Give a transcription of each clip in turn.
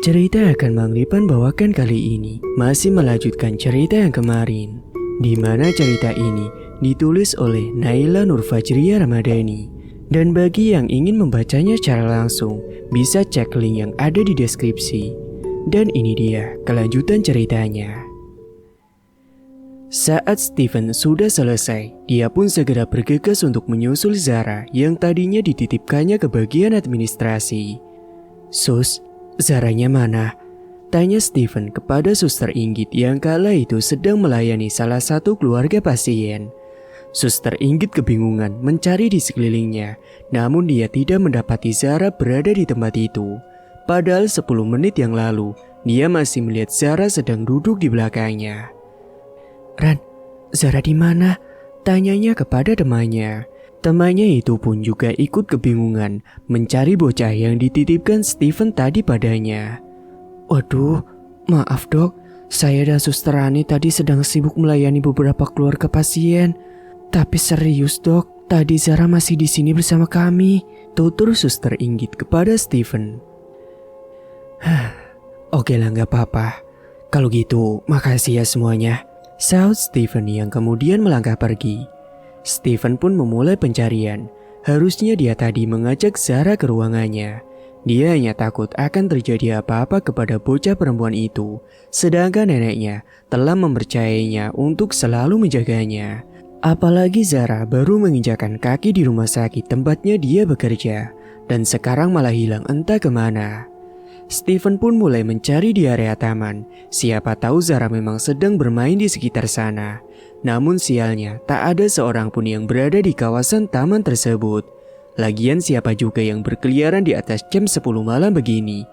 Cerita yang akan Bang Lipan bawakan kali ini masih melanjutkan cerita yang kemarin, di mana cerita ini ditulis oleh Naila Nurfajriya Ramadhani. Dan bagi yang ingin membacanya secara langsung, bisa cek link yang ada di deskripsi. Dan ini dia kelanjutan ceritanya. Saat Steven sudah selesai, dia pun segera bergegas untuk menyusul Zara yang tadinya dititipkannya ke bagian administrasi. "Sus, Zaranya mana?" tanya Steven kepada suster Inggit yang kala itu sedang melayani salah satu keluarga pasien. Suster Inggit kebingungan mencari di sekelilingnya, namun dia tidak mendapati Zara berada di tempat itu. Padahal 10 menit yang lalu, dia masih melihat Zara sedang duduk di belakangnya. "Ran, Zara di mana?" tanyanya kepada temannya. Temannya itu pun juga ikut kebingungan mencari bocah yang dititipkan Steven tadi padanya. "Waduh, maaf dok, saya dan suster Rani tadi sedang sibuk melayani beberapa keluarga pasien. Tapi serius dok, tadi Zara masih di sini bersama kami," tutur suster Inggit kepada Steven. "Oke lah, gak apa-apa. Kalau gitu, makasih ya semuanya," saut Steven yang kemudian melangkah pergi. Steven pun memulai pencarian. Harusnya dia tadi mengajak Zara ke ruangannya. Dia hanya takut akan terjadi apa-apa kepada bocah perempuan itu, sedangkan neneknya telah mempercayainya untuk selalu menjaganya. Apalagi Zara baru menginjakan kaki di rumah sakit tempatnya dia bekerja, dan sekarang malah hilang entah kemana. Steven pun mulai mencari di area taman. Siapa tahu Zara memang sedang bermain di sekitar sana. Namun sialnya, tak ada seorang pun yang berada di kawasan taman tersebut. Lagian siapa juga yang berkeliaran di atas jam 10 malam begini.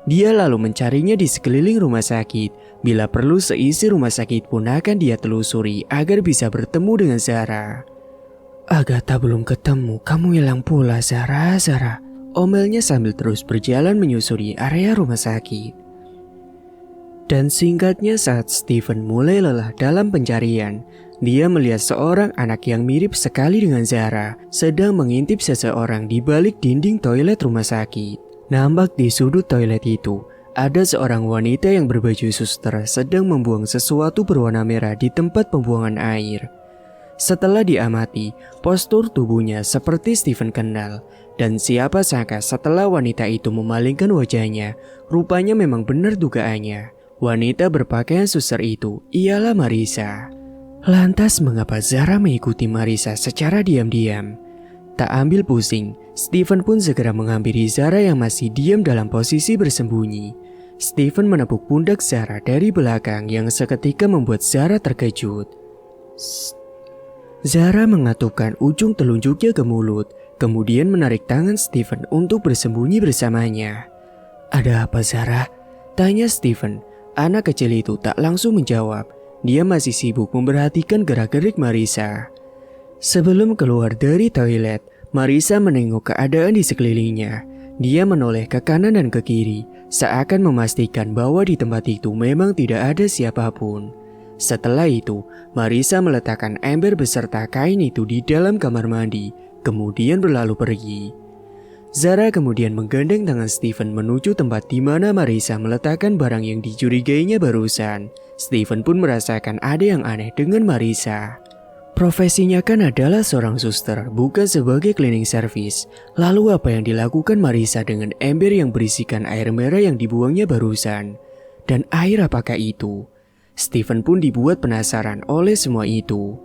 Dia lalu mencarinya di sekeliling rumah sakit. Bila perlu seisi rumah sakit pun akan dia telusuri agar bisa bertemu dengan Zara. "Agatha belum ketemu, kamu hilang pula Zara, omelnya sambil terus berjalan menyusuri area rumah sakit. Dan singkatnya saat Steven mulai lelah dalam pencarian, dia melihat seorang anak yang mirip sekali dengan Zara sedang mengintip seseorang di balik dinding toilet rumah sakit. Nampak di sudut toilet itu, ada seorang wanita yang berbaju suster sedang membuang sesuatu berwarna merah di tempat pembuangan air. Setelah diamati, postur tubuhnya seperti Steven kenal. Dan siapa sangka setelah wanita itu memalingkan wajahnya, rupanya memang benar dugaannya. Wanita berpakaian suster itu ialah Marisa. Lantas mengapa Zara mengikuti Marisa secara diam-diam? Tak ambil pusing, Steven pun segera menghampiri Zara yang masih diam dalam posisi bersembunyi. Steven menepuk pundak Zara dari belakang yang seketika membuat Zara terkejut. Zara mengatupkan ujung telunjuknya ke mulut, kemudian menarik tangan Steven untuk bersembunyi bersamanya. "Ada apa Zara?" tanya Steven. Anak kecil itu tak langsung menjawab. Dia masih sibuk memperhatikan gerak-gerik Marisa. Sebelum keluar dari toilet, Marisa menengok keadaan di sekelilingnya. Dia menoleh ke kanan dan ke kiri, seakan memastikan bahwa di tempat itu memang tidak ada siapapun. Setelah itu, Marisa meletakkan ember beserta kain itu di dalam kamar mandi, kemudian berlalu pergi. Zara kemudian menggandeng tangan Steven menuju tempat di mana Marisa meletakkan barang yang dicurigainya barusan. Steven pun merasakan ada yang aneh dengan Marisa. Profesinya kan adalah seorang suster, bukan sebagai cleaning service. Lalu apa yang dilakukan Marisa dengan ember yang berisikan air merah yang dibuangnya barusan? Dan air apakah itu? Steven pun dibuat penasaran oleh semua itu.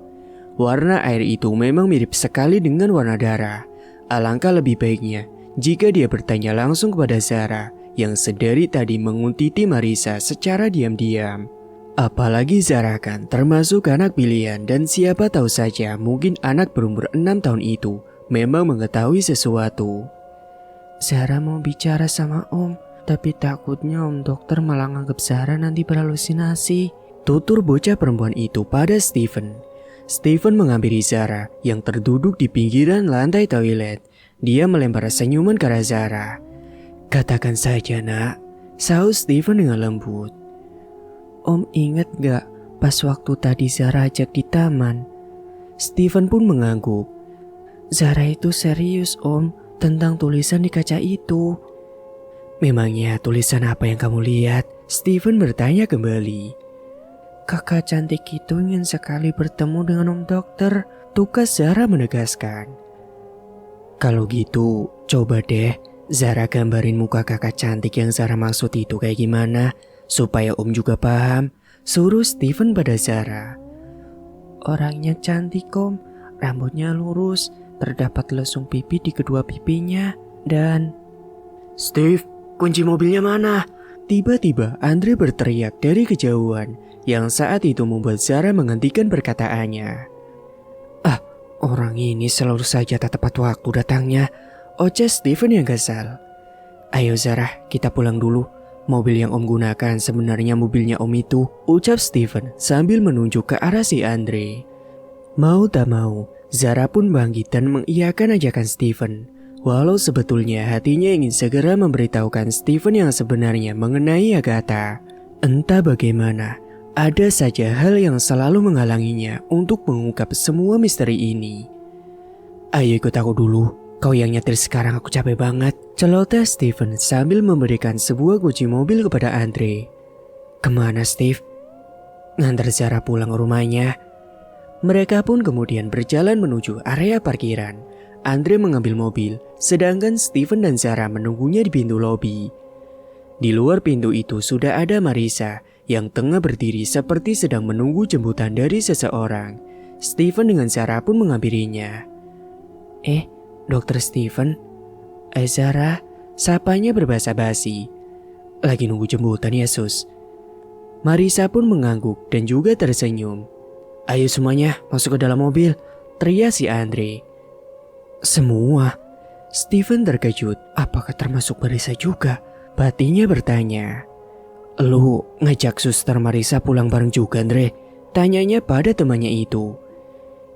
Warna air itu memang mirip sekali dengan warna darah. Alangkah lebih baiknya jika dia bertanya langsung kepada Zara yang sedari tadi menguntiti Marisa secara diam-diam. Apalagi Zara kan termasuk anak pilihan dan siapa tahu saja mungkin anak berumur 6 tahun itu memang mengetahui sesuatu. "Zara mau bicara sama Om, tapi takutnya Om dokter malah nganggap Zara nanti berhalusinasi," tutur bocah perempuan itu pada Steven. Steven menghampiri Zara yang terduduk di pinggiran lantai toilet. Dia melempar senyuman ke arah Zara. "Katakan saja nak," saut Steven dengan lembut. "Om ingat gak pas waktu tadi Zara ajak di taman?" Steven pun mengangguk. "Zara itu serius Om tentang tulisan di kaca itu." Memangnya tulisan apa yang kamu lihat? Steven bertanya kembali. Kakak cantik itu ingin sekali bertemu dengan Om Dokter, tukas Zara menegaskan. Kalau gitu, coba deh Zara gambarin muka kakak cantik yang Zara maksud itu kayak gimana, supaya Om juga paham, suruh Steven pada Zara. Orangnya cantik Om, rambutnya lurus, terdapat lesung pipi di kedua pipinya, dan... Steve, kunci mobilnya mana? Tiba-tiba Andre berteriak dari kejauhan, yang saat itu membuat Zara menghentikan perkataannya. Ah, orang ini selalu saja tak tepat waktu datangnya, ucap Steven yang kesal. Ayo Zara, kita pulang dulu. Mobil yang Om gunakan sebenarnya mobilnya Om itu, ucap Steven sambil menunjuk ke arah si Andre. Mau tak mau, Zara pun bangkit dan mengiyakan ajakan Steven. Walau sebetulnya hatinya ingin segera memberitahukan Steven yang sebenarnya mengenai Agatha. Entah bagaimana, ada saja hal yang selalu menghalanginya untuk mengungkap semua misteri ini. Ayo ikut aku dulu, kau yang nyetir sekarang, aku capek banget, celoteh Steven sambil memberikan sebuah kunci mobil kepada Andre. Kemana Steve? Ngantar Zara pulang rumahnya. Mereka pun kemudian berjalan menuju area parkiran. Andre mengambil mobil, sedangkan Steven dan Zara menunggunya di pintu lobi. Di luar pintu itu sudah ada Marisa yang tengah berdiri seperti sedang menunggu jemputan dari seseorang. Steven dengan Zara pun menghampirinya. Dokter Steven? Zara, sapanya berbahasa basi. Lagi nunggu jemputan ya sus? Marisa pun mengangguk dan juga tersenyum. Ayo semuanya masuk ke dalam mobil, teriak si Andre. Semua? Steven terkejut, apakah termasuk Marisa juga? Batinnya bertanya. Lu ngajak suster Marisa pulang bareng juga Andre? Tanyanya pada temannya itu.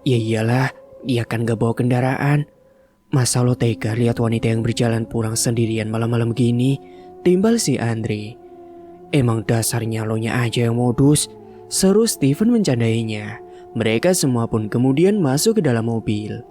Ya iyalah, dia kan gak bawa kendaraan. Masa lo tega lihat wanita yang berjalan pulang sendirian malam-malam gini? Timbal si Andre. Emang dasarnya lo nya aja yang modus, seru Steven mencandainya. Mereka semua pun kemudian masuk ke dalam mobil.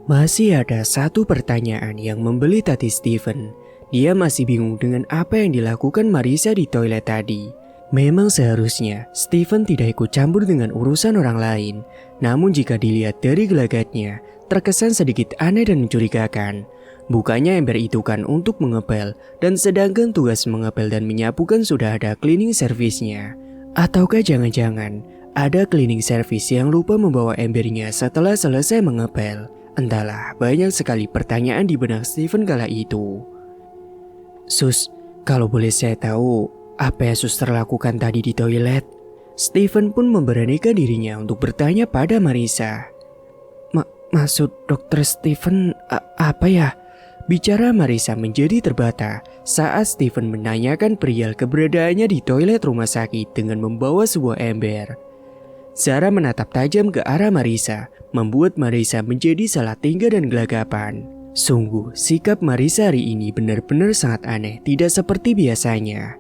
Masih ada satu pertanyaan yang membelit hati Steven. Dia masih bingung dengan apa yang dilakukan Marisa di toilet tadi. Memang seharusnya Steven tidak ikut campur dengan urusan orang lain. Namun jika dilihat dari gelagatnya, terkesan sedikit aneh dan mencurigakan. Bukannya ember itu kan untuk mengepel, dan sedangkan tugas mengepel dan menyapu kan sudah ada cleaning service-nya. Ataukah jangan-jangan ada cleaning service yang lupa membawa embernya setelah selesai mengepel? Entahlah, banyak sekali pertanyaan di benak Steven kala itu. Sus, kalau boleh saya tahu, apa yang suster lakukan tadi di toilet? Steven pun memberanikan dirinya untuk bertanya pada Marisa. Maksud dokter Steven apa ya? Bicara Marisa menjadi terbata saat Steven menanyakan perihal keberadaannya di toilet rumah sakit dengan membawa sebuah ember. Zara menatap tajam ke arah Marisa, membuat Marisa menjadi salah tingkah dan gelagapan. Sungguh, sikap Marisa hari ini benar-benar sangat aneh, tidak seperti biasanya.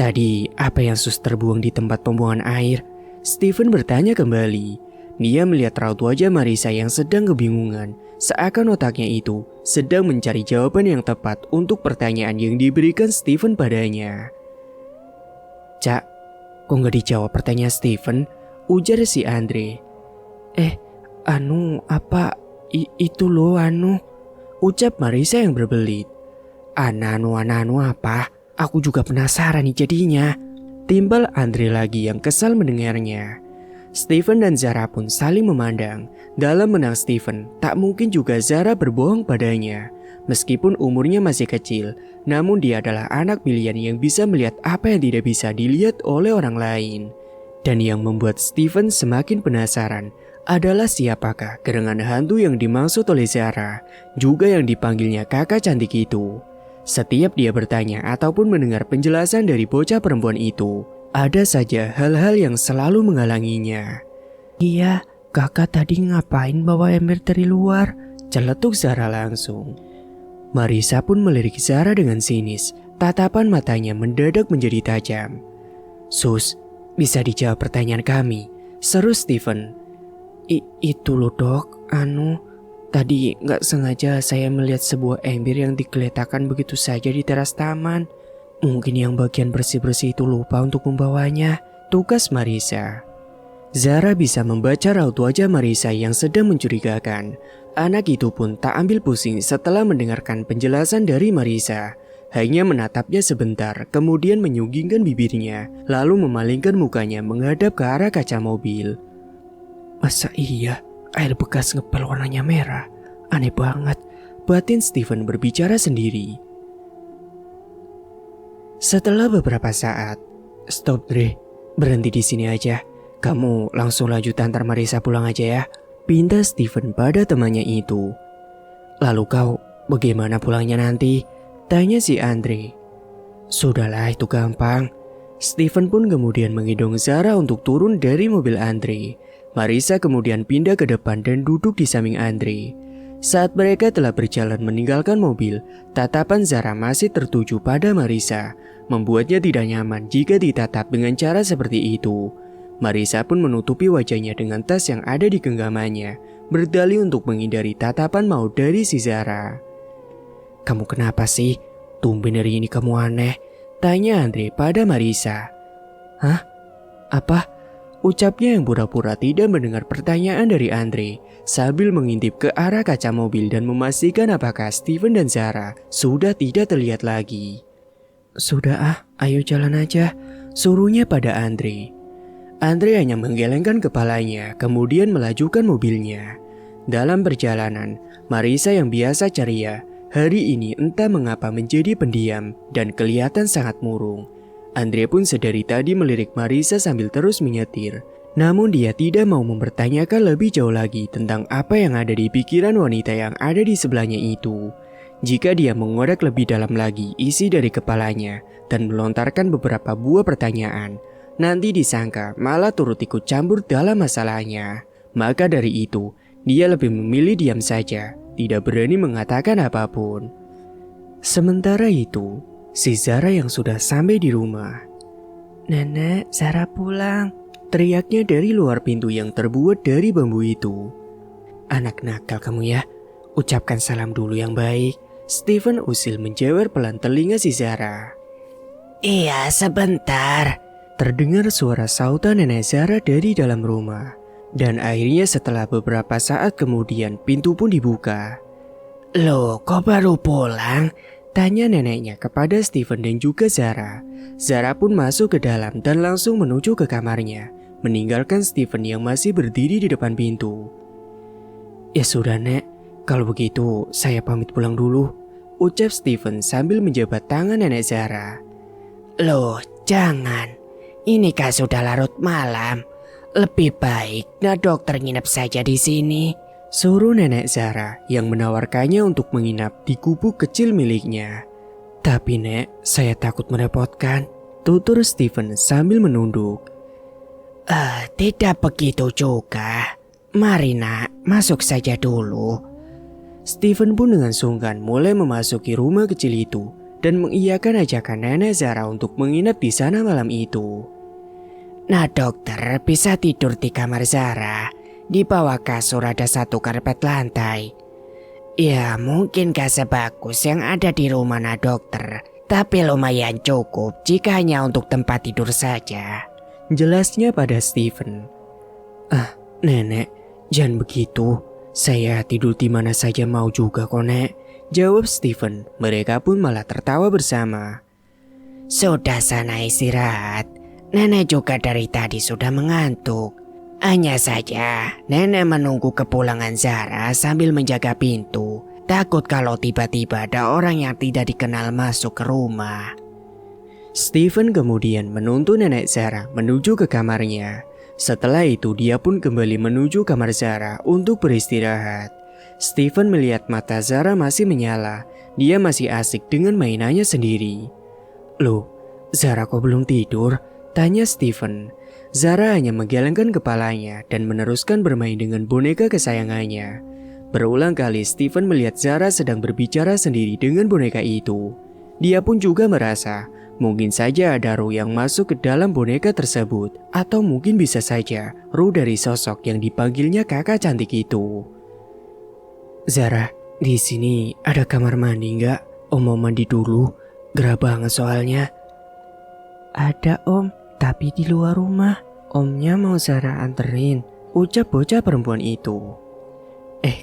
Tadi, apa yang suster buang di tempat pembuangan air? Steven bertanya kembali. Dia melihat raut wajah Marisa yang sedang kebingungan, seakan otaknya itu sedang mencari jawaban yang tepat untuk pertanyaan yang diberikan Steven padanya. Cak, kok gak dijawab pertanyaan Steven? Ujar si Andre. Itu loh ucap Marisa yang berbelit. Anu apa? Aku juga penasaran nih jadinya. Timbal Andre lagi yang kesal mendengarnya. Steven dan Zara pun saling memandang. Dalam benak Steven, tak mungkin juga Zara berbohong padanya. Meskipun umurnya masih kecil, namun dia adalah anak pilihan yang bisa melihat apa yang tidak bisa dilihat oleh orang lain. Dan yang membuat Steven semakin penasaran adalah siapakah gerangan hantu yang dimaksud oleh Zara, juga yang dipanggilnya kakak cantik itu. Setiap dia bertanya ataupun mendengar penjelasan dari bocah perempuan itu, ada saja hal-hal yang selalu menghalanginya. Iya, kakak tadi ngapain bawa ember dari luar? Celetuk Zara langsung. Marisa pun melirik Zara dengan sinis, tatapan matanya mendadak menjadi tajam. Sus, bisa dijawab pertanyaan kami, seru Steven. Itu loh dok, Tadi nggak sengaja saya melihat sebuah ember yang digeletakkan begitu saja di teras taman. Mungkin yang bagian bersih-bersih itu lupa untuk membawanya, tugas Marissa. Zara bisa membaca raut wajah Marissa yang sedang mencurigakan. Anak itu pun tak ambil pusing setelah mendengarkan penjelasan dari Marissa. Hanya menatapnya sebentar, kemudian menyunggingkan bibirnya, lalu memalingkan mukanya menghadap ke arah kaca mobil. Masa iya, air bekas ngepel warnanya merah? Aneh banget, batin Steven berbicara sendiri. Setelah beberapa saat, stop Dre, berhenti di sini aja. Kamu langsung lanjut antar Marissa pulang aja ya, pinta Steven pada temannya itu. Lalu kau, bagaimana pulangnya nanti? Tanya si Andre. Sudahlah, itu gampang. Steven pun kemudian menggendong Zara untuk turun dari mobil Andre. Marissa kemudian pindah ke depan dan duduk di samping Andre. Saat mereka telah berjalan meninggalkan mobil, tatapan Zara masih tertuju pada Marissa, membuatnya tidak nyaman jika ditatap dengan cara seperti itu. Marissa pun menutupi wajahnya dengan tas yang ada di genggamannya, berdalih untuk menghindari tatapan maut dari si Zara. Kamu kenapa sih? Tumben hari ini kamu aneh, tanya Andre pada Marissa. Hah? Apa? Ucapnya yang pura-pura tidak mendengar pertanyaan dari Andre, sambil mengintip ke arah kaca mobil dan memastikan apakah Steven dan Zara sudah tidak terlihat lagi. Sudah ayo jalan aja, suruhnya pada Andre. Andre hanya menggelengkan kepalanya, kemudian melajukan mobilnya. Dalam perjalanan, Marissa yang biasa ceria, hari ini entah mengapa menjadi pendiam dan kelihatan sangat murung. Andre pun sedari tadi melirik Marissa sambil terus menyetir. Namun dia tidak mau mempertanyakan lebih jauh lagi tentang apa yang ada di pikiran wanita yang ada di sebelahnya itu. Jika dia mengorek lebih dalam lagi isi dari kepalanya dan melontarkan beberapa buah pertanyaan, nanti disangka malah turut ikut campur dalam masalahnya. Maka dari itu, dia lebih memilih diam saja, tidak berani mengatakan apapun. Sementara itu, si Zara yang sudah sampai di rumah. Nenek, Zara pulang, teriaknya dari luar pintu yang terbuat dari bambu itu. Anak nakal kamu ya, ucapkan salam dulu yang baik. Steven usil menjewer pelan telinga si Zara. Iya, sebentar. Terdengar suara sautan nenek Zara dari dalam rumah. Dan akhirnya setelah beberapa saat kemudian pintu pun dibuka. Loh, kok baru pulang? Tanya neneknya kepada Steven dan juga Zara. Zara pun masuk ke dalam dan langsung menuju ke kamarnya, meninggalkan Steven yang masih berdiri di depan pintu. Ya sudah Nek, kalau begitu saya pamit pulang dulu, ucap Steven sambil menjabat tangan nenek Zara. Loh, jangan. Ini kan sudah larut malam. Lebih baik dokter nginep saja di sini, suruh nenek Zara yang menawarkannya untuk menginap di gubuk kecil miliknya. Tapi Nek, saya takut merepotkan, tutur Steven sambil menunduk. Tidak begitu juga. Mari Nak, masuk saja dulu. Steven pun dengan sungkan mulai memasuki rumah kecil itu dan mengiyakan ajakan nenek Zara untuk menginap di sana malam itu. Nah dokter, bisa tidur di kamar Zara. Di bawah kasur ada satu karpet lantai. Ya mungkin gak sebagus yang ada di rumah nah dokter, tapi lumayan cukup jika hanya untuk tempat tidur saja, jelasnya pada Steven. Nenek, jangan begitu. Saya tidur di mana saja mau juga kok Nek, jawab Steven. Mereka pun malah tertawa bersama. Sudah sana istirahat. Nenek juga dari tadi sudah mengantuk. Hanya saja nenek menunggu kepulangan Zara sambil menjaga pintu. Takut kalau tiba-tiba ada orang yang tidak dikenal masuk ke rumah. Steven kemudian menuntun nenek Zara menuju ke kamarnya. Setelah itu dia pun kembali menuju kamar Zara untuk beristirahat. Steven melihat mata Zara masih menyala. Dia masih asik dengan mainannya sendiri. Loh, Zara kok belum tidur? Tanya Steven. Zara hanya menggelengkan kepalanya dan meneruskan bermain dengan boneka kesayangannya. Berulang kali Steven melihat Zara sedang berbicara sendiri dengan boneka itu. Dia pun juga merasa mungkin saja ada roh yang masuk ke dalam boneka tersebut, atau mungkin bisa saja roh dari sosok yang dipanggilnya kakak cantik itu. Zara, di sini ada kamar mandi nggak? Om mau mandi dulu. Gerah banget soalnya. Ada om, tapi di luar rumah. Omnya mau Zara anterin, ucap bocah perempuan itu.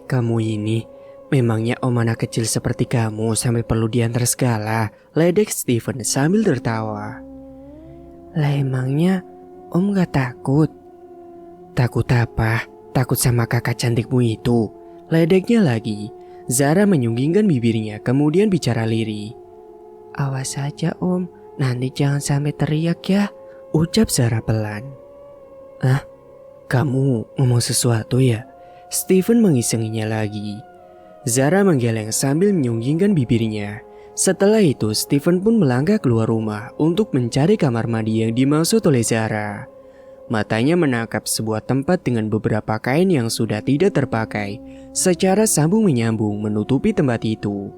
Kamu ini, memangnya om anak kecil seperti kamu sampai perlu diantar segala? Ledek Steven sambil tertawa. Lah emangnya om gak takut? Takut apa? Takut sama kakak cantikmu itu? Ledeknya lagi. Zara menyunggingkan bibirnya kemudian bicara lirih. Awas saja om, nanti jangan sampai teriak ya, ucap Zara pelan. Kamu ngomong sesuatu ya? Steven mengisenginya lagi. Zara menggeleng sambil menyunggingkan bibirnya. Setelah itu Steven pun melangkah keluar rumah untuk mencari kamar mandi yang dimaksud oleh Zara. Matanya menangkap sebuah tempat dengan beberapa kain yang sudah tidak terpakai, secara sambung menyambung menutupi tempat itu.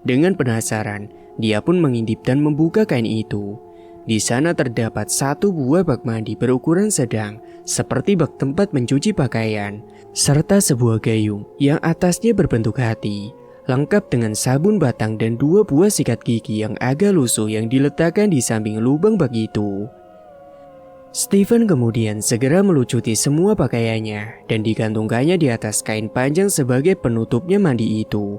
Dengan penasaran, dia pun mengintip dan membuka kain itu. Di sana terdapat satu buah bak mandi berukuran sedang, seperti bak tempat mencuci pakaian, serta sebuah gayung yang atasnya berbentuk hati, lengkap dengan sabun batang dan 2 buah sikat gigi yang agak lusuh yang diletakkan di samping lubang bak itu. Steven kemudian segera melucuti semua pakaiannya dan digantungkannya di atas kain panjang sebagai penutupnya mandi itu.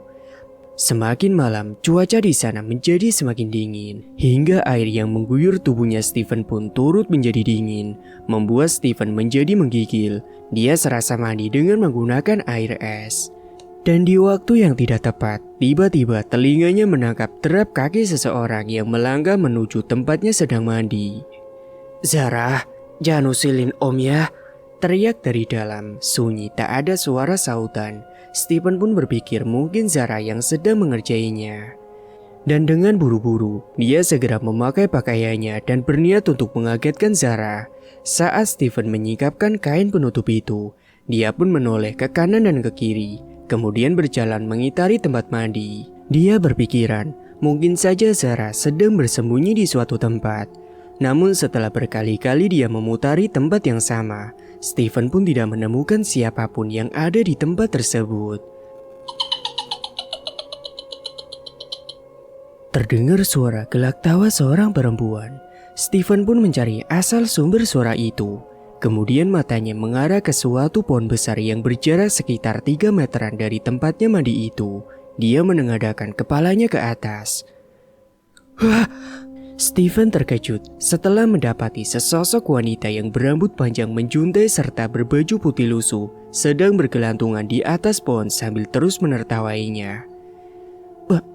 Semakin malam, cuaca di sana menjadi semakin dingin, hingga air yang mengguyur tubuhnya Steven pun turut menjadi dingin, membuat Steven menjadi menggigil. Dia serasa mandi dengan menggunakan air es. Dan di waktu yang tidak tepat, tiba-tiba telinganya menangkap derap kaki seseorang yang melangkah menuju tempatnya sedang mandi. Zara, jangan usilin om ya, teriak dari dalam. Sunyi tak ada suara sautan. Steven pun berpikir mungkin Zara yang sedang mengerjainya. Dan dengan buru-buru, dia segera memakai pakaiannya dan berniat untuk mengagetkan Zara. Saat Steven menyingkapkan kain penutup itu, dia pun menoleh ke kanan dan ke kiri, kemudian berjalan mengitari tempat mandi. Dia berpikiran, mungkin saja Zara sedang bersembunyi di suatu tempat. Namun setelah berkali-kali dia memutari tempat yang sama, Steven pun tidak menemukan siapapun yang ada di tempat tersebut. Terdengar suara gelak tawa seorang perempuan. Steven pun mencari asal sumber suara itu. Kemudian matanya mengarah ke suatu pohon besar yang berjarak sekitar 3 meteran dari tempatnya mandi itu. Dia menengadahkan kepalanya ke atas. Wah! Steven terkejut setelah mendapati sesosok wanita yang berambut panjang menjuntai serta berbaju putih lusuh sedang bergelantungan di atas pohon sambil terus menertawainya.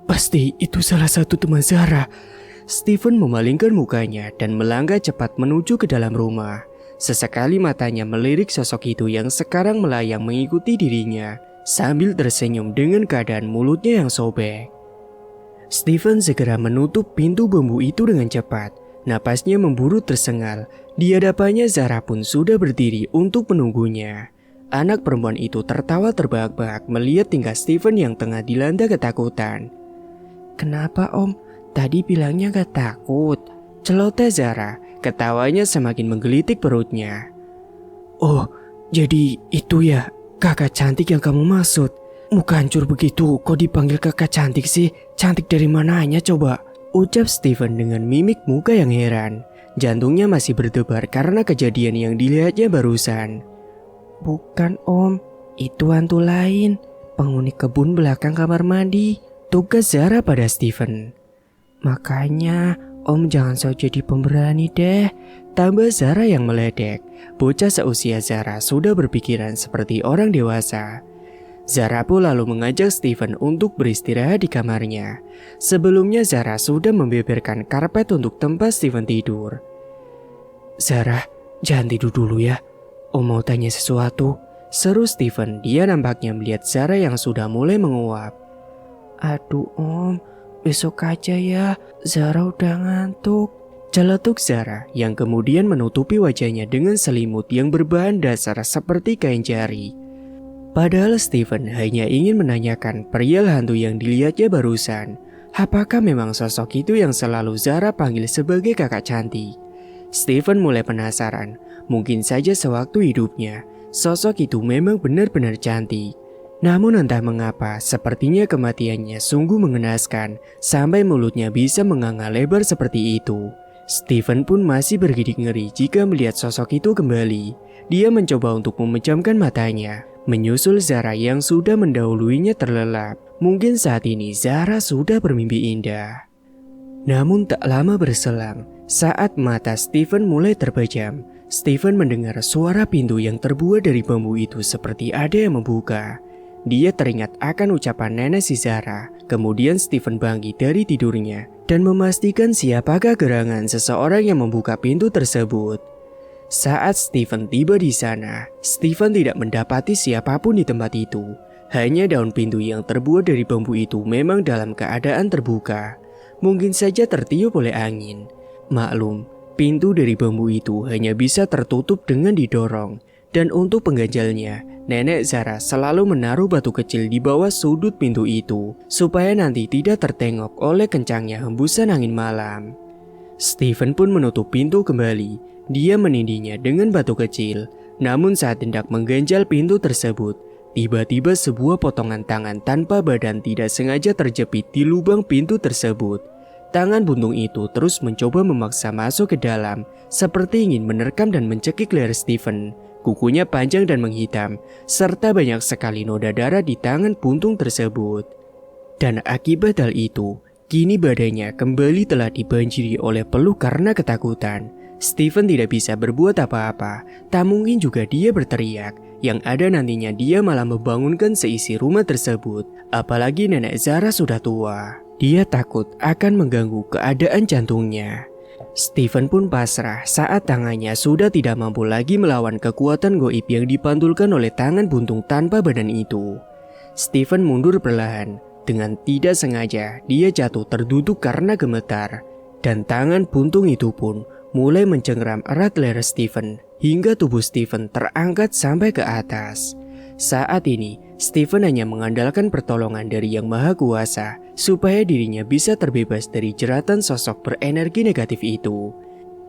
Pasti itu salah satu teman Zara. Steven memalingkan mukanya dan melangkah cepat menuju ke dalam rumah. Sesekali matanya melirik sosok itu yang sekarang melayang mengikuti dirinya sambil tersenyum dengan keadaan mulutnya yang sobek. Steven segera menutup pintu bambu itu dengan cepat. Napasnya memburu tersengal. Di hadapannya Zara pun sudah berdiri untuk menunggunya. Anak perempuan itu tertawa terbahak-bahak melihat tingkah Steven yang tengah dilanda ketakutan. Kenapa om? Tadi bilangnya gak takut. Celoteh Zara. Ketawanya semakin menggelitik perutnya. Oh, jadi itu ya kakak cantik yang kamu maksud? Muka hancur begitu, kok dipanggil kakak cantik sih? Cantik dari mananya coba? Ucap Steven dengan mimik muka yang heran. Jantungnya masih berdebar karena kejadian yang dilihatnya barusan. Bukan om, itu hantu lain. Penghuni kebun belakang kamar mandi. Tugas Zara pada Steven. Makanya, om jangan sok jadi pemberani deh. Tambah Zara yang meledek. Bocah seusia Zara sudah berpikiran seperti orang dewasa. Zara pun lalu mengajak Steven untuk beristirahat di kamarnya. Sebelumnya Zara sudah membeberkan karpet untuk tempat Steven tidur. Zara, jangan tidur dulu ya. Om mau tanya sesuatu. Seru Steven, dia nampaknya melihat Zara yang sudah mulai menguap. Aduh om, besok aja ya. Zara udah ngantuk. Celetuk Zara yang kemudian menutupi wajahnya dengan selimut yang berbahan dasar seperti kain jari. Padahal Steven hanya ingin menanyakan perihal hantu yang dilihatnya barusan. Apakah memang sosok itu yang selalu Zara panggil sebagai kakak cantik? Steven mulai penasaran. Mungkin saja sewaktu hidupnya, sosok itu memang benar-benar cantik. Namun entah mengapa, sepertinya kematiannya sungguh mengenaskan sampai mulutnya bisa menganga lebar seperti itu. Stephen pun masih bergidik ngeri jika melihat sosok itu kembali. Dia mencoba untuk memejamkan matanya, menyusul Zara yang sudah mendahuluinya terlelap. Mungkin saat ini Zara sudah bermimpi indah. Namun tak lama berselang, saat mata Stephen mulai terpejam, Stephen mendengar suara pintu yang terbuat dari bambu itu seperti ada yang membuka. Dia teringat akan ucapan nenek si Zara. Kemudian Stephen bangkit dari tidurnya dan memastikan siapakah gerangan seseorang yang membuka pintu tersebut. Saat Stephen tiba di sana, Stephen tidak mendapati siapapun di tempat itu. Hanya daun pintu yang terbuat dari bambu itu memang dalam keadaan terbuka. Mungkin saja tertiup oleh angin. Maklum, pintu dari bambu itu hanya bisa tertutup dengan didorong. Dan untuk pengganjalnya, Nenek Zara selalu menaruh batu kecil di bawah sudut pintu itu supaya nanti tidak tertengok oleh kencangnya hembusan angin malam. Stephen pun menutup pintu kembali. Dia menindihnya dengan batu kecil. Namun saat hendak mengganjal pintu tersebut, tiba-tiba sebuah potongan tangan tanpa badan tidak sengaja terjepit di lubang pintu tersebut. Tangan buntung itu terus mencoba memaksa masuk ke dalam, seperti ingin menerkam dan mencekik leher Stephen. Kukunya panjang dan menghitam, serta banyak sekali noda darah di tangan buntung tersebut. Dan akibat hal itu, kini badannya kembali telah dibanjiri oleh peluh karena ketakutan. Stephen tidak bisa berbuat apa-apa, tak mungkin juga dia berteriak. Yang ada nantinya dia malah membangunkan seisi rumah tersebut. Apalagi nenek Zara sudah tua. Dia takut akan mengganggu keadaan jantungnya. Stephen pun pasrah saat tangannya sudah tidak mampu lagi melawan kekuatan goib yang dipantulkan oleh tangan buntung tanpa badan itu. Stephen mundur perlahan. Dengan tidak sengaja, dia jatuh terduduk karena gemetar. Dan tangan buntung itu pun mulai mencengkram erat leher Stephen hingga tubuh Stephen terangkat sampai ke atas. Saat ini, Stephen hanya mengandalkan pertolongan dari Yang Maha Kuasa supaya dirinya bisa terbebas dari jeratan sosok berenergi negatif itu.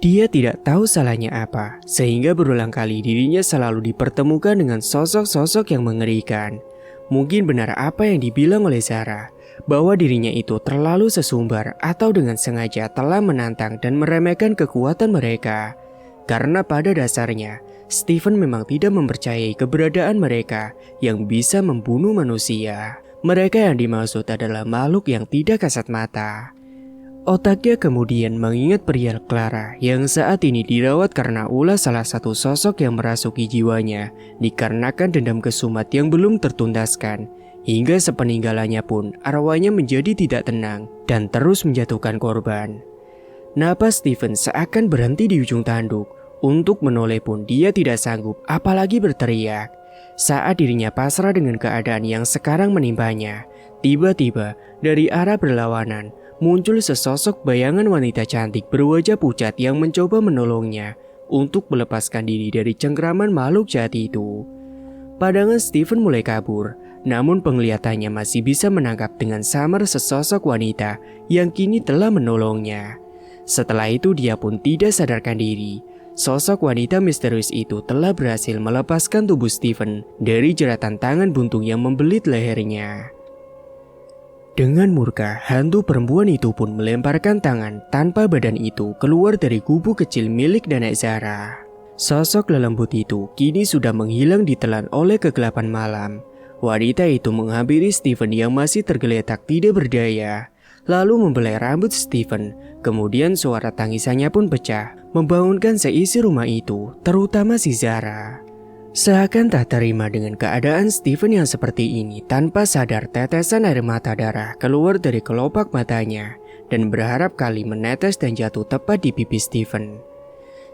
Dia tidak tahu salahnya apa, sehingga berulang kali dirinya selalu dipertemukan dengan sosok-sosok yang mengerikan. Mungkin benar apa yang dibilang oleh Zara, bahwa dirinya itu terlalu sesumbar atau dengan sengaja telah menantang dan meremehkan kekuatan mereka. Karena pada dasarnya, Stephen memang tidak mempercayai keberadaan mereka yang bisa membunuh manusia. Mereka yang dimaksud adalah makhluk yang tidak kasat mata. Otaknya kemudian mengingat pria Clara yang saat ini dirawat karena ulah salah satu sosok yang merasuki jiwanya dikarenakan dendam kesumat yang belum tertuntaskan. Hingga sepeninggalannya pun arwahnya menjadi tidak tenang dan terus menjatuhkan korban. Napas Stephen seakan berhenti di ujung tanduk. Untuk menoleh pun dia tidak sanggup apalagi berteriak. Saat dirinya pasrah dengan keadaan yang sekarang menimpanya, tiba-tiba dari arah berlawanan muncul sesosok bayangan wanita cantik berwajah pucat yang mencoba menolongnya untuk melepaskan diri dari cengkraman makhluk jahat itu. Pandangan Stephen mulai kabur, namun penglihatannya masih bisa menangkap dengan samar sesosok wanita yang kini telah menolongnya. Setelah itu dia pun tidak sadarkan diri. Sosok wanita misterius itu telah berhasil melepaskan tubuh Stephen dari jeratan tangan buntung yang membelit lehernya. Dengan murka, hantu perempuan itu pun melemparkan tangan tanpa badan itu keluar dari gubuk kecil milik nenek Zara. Sosok lelembut itu kini sudah menghilang ditelan oleh kegelapan malam. Wanita itu menghampiri Stephen yang masih tergeletak tidak berdaya, lalu membelai rambut Stephen. Kemudian suara tangisannya pun pecah, membangunkan seisi rumah itu, terutama si Zara. Seakan tak terima dengan keadaan Stephen yang seperti ini, tanpa sadar tetesan air mata darah keluar dari kelopak matanya dan berharap kali menetes dan jatuh tepat di pipi Stephen.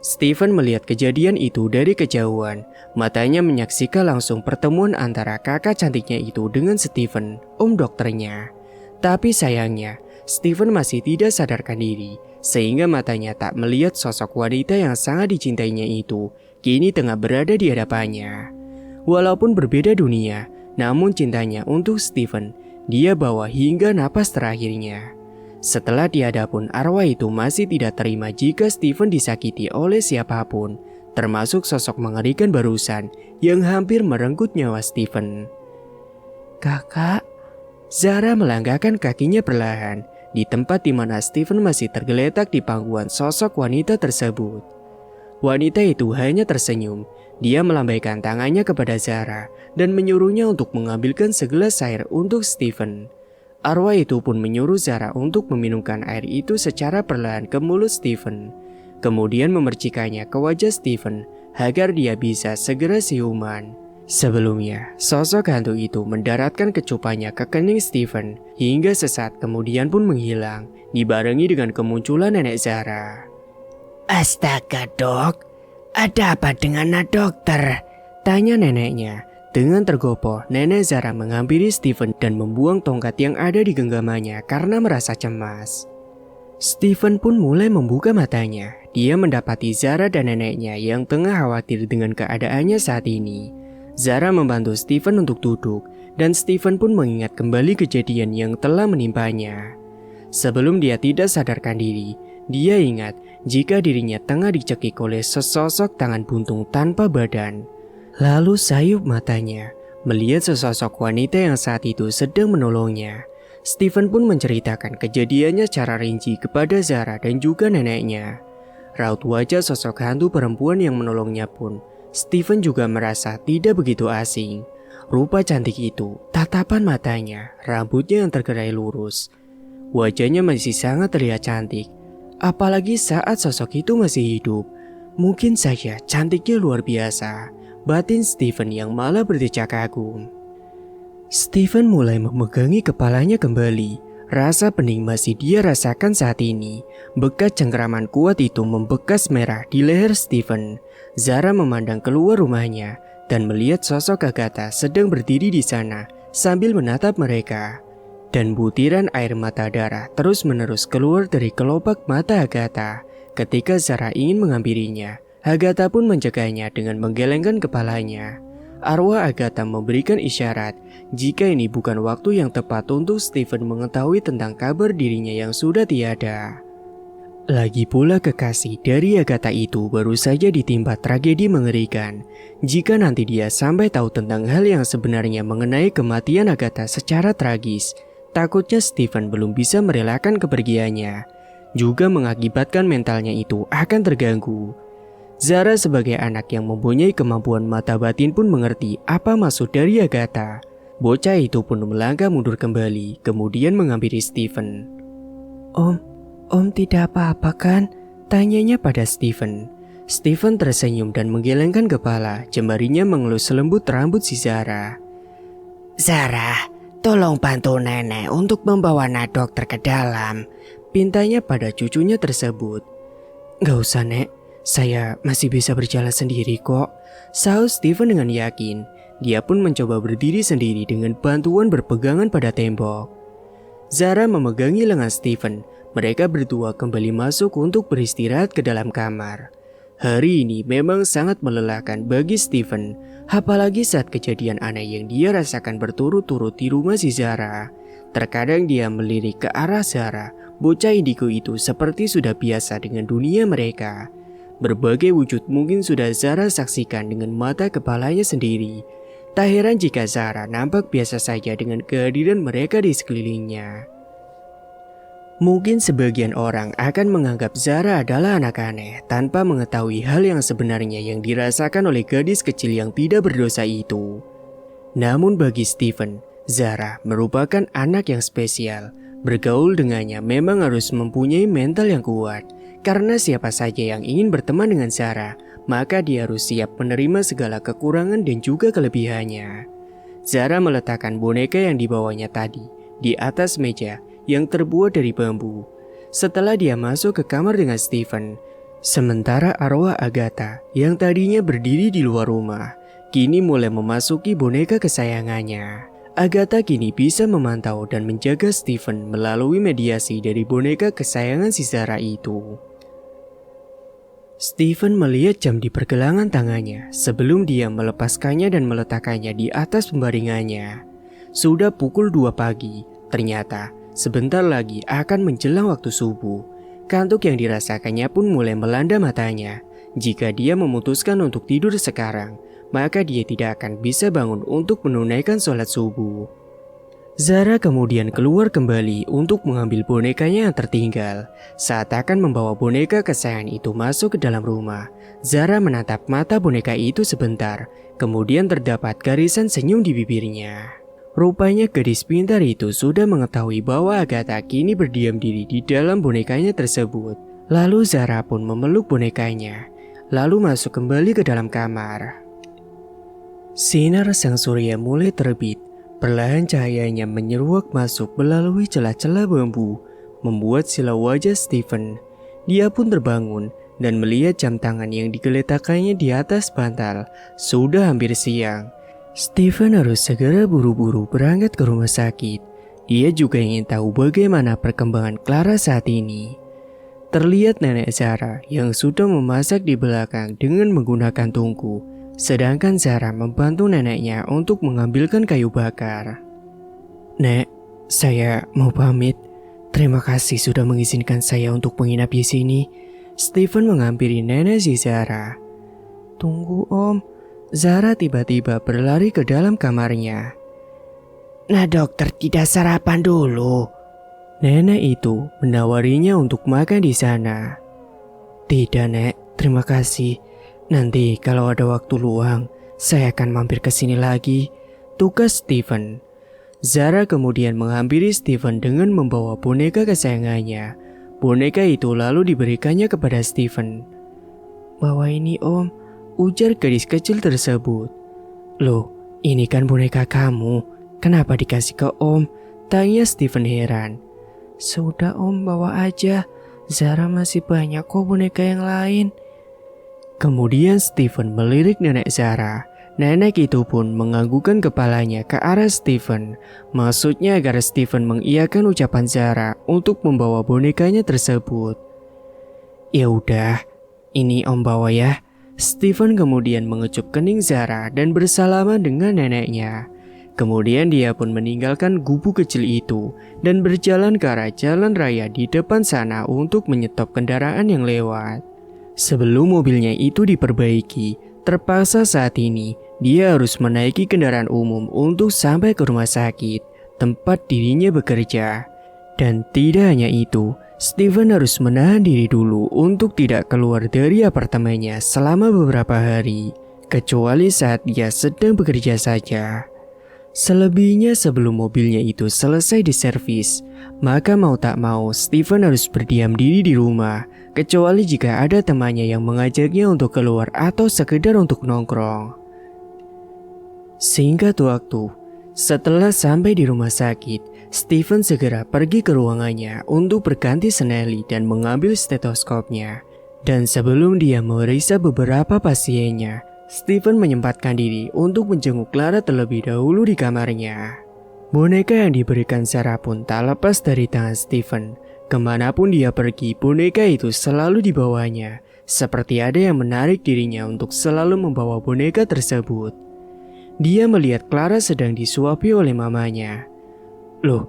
Stephen melihat kejadian itu dari kejauhan. Matanya menyaksikan langsung pertemuan antara kakak cantiknya itu dengan Stephen, om dokternya. Tapi sayangnya, Stephen masih tidak sadarkan diri, sehingga matanya tak melihat sosok wanita yang sangat dicintainya itu kini tengah berada di hadapannya. Walaupun berbeda dunia, namun cintanya untuk Stephen dia bawa hingga napas terakhirnya. Setelah tiada pun arwah itu masih tidak terima jika Stephen disakiti oleh siapapun, termasuk sosok mengerikan barusan yang hampir merenggut nyawa Stephen. Kakak? Zara melangkahkan kakinya perlahan di tempat di mana Steven masih tergeletak di pangkuan sosok wanita tersebut. Wanita itu hanya tersenyum. Dia melambaikan tangannya kepada Zara dan menyuruhnya untuk mengambilkan segelas air untuk Steven. Arwah itu pun menyuruh Zara untuk meminumkan air itu secara perlahan ke mulut Steven. Kemudian memercikannya ke wajah Steven agar dia bisa segera siuman. Sebelumnya, sosok hantu itu mendaratkan kecupannya ke kening Steven hingga sesaat kemudian pun menghilang, dibarengi dengan kemunculan nenek Zara. Astaga dok, ada apa dengan dokter? Tanya neneknya. Dengan tergopoh, nenek Zara menghampiri Steven dan membuang tongkat yang ada di genggamannya karena merasa cemas. Steven pun mulai membuka matanya. Dia mendapati Zara dan neneknya yang tengah khawatir dengan keadaannya saat ini. Zara membantu Steven untuk duduk, dan Steven pun mengingat kembali kejadian yang telah menimpanya. Sebelum dia tidak sadarkan diri, dia ingat jika dirinya tengah dicekik oleh sesosok tangan buntung tanpa badan. Lalu sayup matanya, melihat sesosok wanita yang saat itu sedang menolongnya. Steven pun menceritakan kejadiannya secara rinci kepada Zara dan juga neneknya. Raut wajah sosok hantu perempuan yang menolongnya pun Steven juga merasa tidak begitu asing. Rupa cantik itu, tatapan matanya, rambutnya yang tergerai lurus. Wajahnya masih sangat terlihat cantik. Apalagi saat sosok itu masih hidup. Mungkin saja cantiknya luar biasa. Batin Steven yang malah berdecak kagum. Steven mulai memegangi kepalanya kembali. Rasa pening masih dia rasakan saat ini. Bekas cengkraman kuat itu membekas merah di leher Steven. Zara memandang keluar rumahnya dan melihat sosok Agatha sedang berdiri di sana sambil menatap mereka. Dan butiran air mata darah terus-menerus keluar dari kelopak mata Agatha. Ketika Zara ingin menghampirinya, Agatha pun mencegahnya dengan menggelengkan kepalanya. Arwah Agatha memberikan isyarat jika ini bukan waktu yang tepat untuk Steven mengetahui tentang kabar dirinya yang sudah tiada. Lagi pula kekasih dari Agatha itu baru saja ditimpa tragedi mengerikan. Jika nanti dia sampai tahu tentang hal yang sebenarnya mengenai kematian Agatha secara tragis, takutnya Steven belum bisa merelakan kepergiannya. Juga mengakibatkan mentalnya itu akan terganggu. Zara sebagai anak yang mempunyai kemampuan mata batin pun mengerti apa maksud dari Agatha. Bocah itu pun melangkah mundur kembali, kemudian menghampiri Steven. Om tidak apa-apa kan? Tanyanya pada Steven. Steven tersenyum dan menggelengkan kepala, jemarinya mengelus lembut rambut si Zara. Zara, tolong bantu nenek untuk membawa dokter ke dalam, pintanya pada cucunya tersebut. Gak usah nek, saya masih bisa berjalan sendiri kok, sahut Steven dengan yakin. Dia pun mencoba berdiri sendiri dengan bantuan berpegangan pada tembok. Zara memegangi lengan Steven. Mereka berdua kembali masuk untuk beristirahat ke dalam kamar. Hari ini memang sangat melelahkan bagi Steven, apalagi saat kejadian aneh yang dia rasakan berturut-turut di rumah si Zara. Terkadang dia melirik ke arah Zara. Bocah indigo itu seperti sudah biasa dengan dunia mereka. Berbagai wujud mungkin sudah Zara saksikan dengan mata kepalanya sendiri. Tak heran jika Zara nampak biasa saja dengan kehadiran mereka di sekelilingnya. Mungkin sebagian orang akan menganggap Zara adalah anak aneh tanpa mengetahui hal yang sebenarnya yang dirasakan oleh gadis kecil yang tidak berdosa itu. Namun bagi Steven, Zara merupakan anak yang spesial. Bergaul dengannya memang harus mempunyai mental yang kuat. Karena siapa saja yang ingin berteman dengan Zara, maka dia harus siap menerima segala kekurangan dan juga kelebihannya. Zara meletakkan boneka yang dibawanya tadi di atas meja yang terbuat dari bambu. Setelah dia masuk ke kamar dengan Steven, sementara arwah Agatha yang tadinya berdiri di luar rumah, kini mulai memasuki boneka kesayangannya. Agatha kini bisa memantau dan menjaga Steven melalui mediasi dari boneka kesayangan si Zara itu. Steven melihat jam di pergelangan tangannya sebelum dia melepaskannya dan meletakkannya di atas pembaringannya. Sudah pukul 2 pagi, ternyata sebentar lagi akan menjelang waktu subuh. Kantuk yang dirasakannya pun mulai melanda matanya. Jika dia memutuskan untuk tidur sekarang, maka dia tidak akan bisa bangun untuk menunaikan sholat subuh. Zara kemudian keluar kembali untuk mengambil bonekanya yang tertinggal. Saat akan membawa boneka kesayangan itu masuk ke dalam rumah, Zara menatap mata boneka itu sebentar, kemudian terdapat garisan senyum di bibirnya. Rupanya gadis pintar itu sudah mengetahui bahwa Agatha kini berdiam diri di dalam bonekanya tersebut. Lalu Zara pun memeluk bonekanya, lalu masuk kembali ke dalam kamar. Sinar sang surya mulai terbit. Perlahan cahayanya menyeruak masuk melalui celah-celah bambu, membuat silau wajah Stephen. Dia pun terbangun dan melihat jam tangan yang digeletakkannya di atas bantal. Sudah hampir siang. Stephen harus segera buru-buru berangkat ke rumah sakit. Dia juga ingin tahu bagaimana perkembangan Clara saat ini. Terlihat nenek Zara yang sudah memasak di belakang dengan menggunakan tungku. Sedangkan Zara membantu neneknya untuk mengambilkan kayu bakar. Nek, saya mau pamit. Terima kasih sudah mengizinkan saya untuk menginap di sini. Stephen menghampiri nenek si Zara. Tunggu om. Zara tiba-tiba berlari ke dalam kamarnya. Nah dokter, tidak sarapan dulu. Nenek itu menawarinya untuk makan di sana. Tidak nek, terima kasih. Nanti kalau ada waktu luang, saya akan mampir ke sini lagi. Tugas Stephen. Zara kemudian menghampiri Stephen dengan membawa boneka kesayangannya. Boneka itu lalu diberikannya kepada Stephen. Bawa ini om, ujar gadis kecil tersebut. Loh, ini kan boneka kamu. Kenapa dikasih ke om? Tanya Stephen heran. Sudah om, bawa aja. Zara masih banyak kok boneka yang lain. Kemudian Stephen melirik nenek Zara. Nenek itu pun menganggukkan kepalanya ke arah Stephen. Maksudnya agar Stephen mengiyakan ucapan Zara untuk membawa bonekanya tersebut. Ya udah, ini om bawa ya. Stephen kemudian mengecup kening Zara dan bersalaman dengan neneknya. Kemudian dia pun meninggalkan gubuk kecil itu dan berjalan ke arah jalan raya di depan sana untuk menyetop kendaraan yang lewat. Sebelum mobilnya itu diperbaiki, terpaksa saat ini dia harus menaiki kendaraan umum untuk sampai ke rumah sakit, tempat dirinya bekerja. Dan tidak hanya itu, Stephen harus menahan diri dulu untuk tidak keluar dari apartemennya selama beberapa hari, kecuali saat dia sedang bekerja saja. Selebihnya sebelum mobilnya itu selesai diservis, maka mau tak mau Stephen harus berdiam diri di rumah, kecuali jika ada temannya yang mengajaknya untuk keluar atau sekedar untuk nongkrong. Singkat waktu, setelah sampai di rumah sakit, Stephen segera pergi ke ruangannya untuk berganti seneli dan mengambil stetoskopnya. Dan sebelum dia memeriksa beberapa pasiennya, Stephen menyempatkan diri untuk menjenguk Clara terlebih dahulu di kamarnya. Boneka yang diberikan Sarah pun tak lepas dari tangan Stephen. Kemanapun dia pergi, boneka itu selalu dibawanya. Seperti ada yang menarik dirinya untuk selalu membawa boneka tersebut. Dia melihat Clara sedang disuapi oleh mamanya. Loh,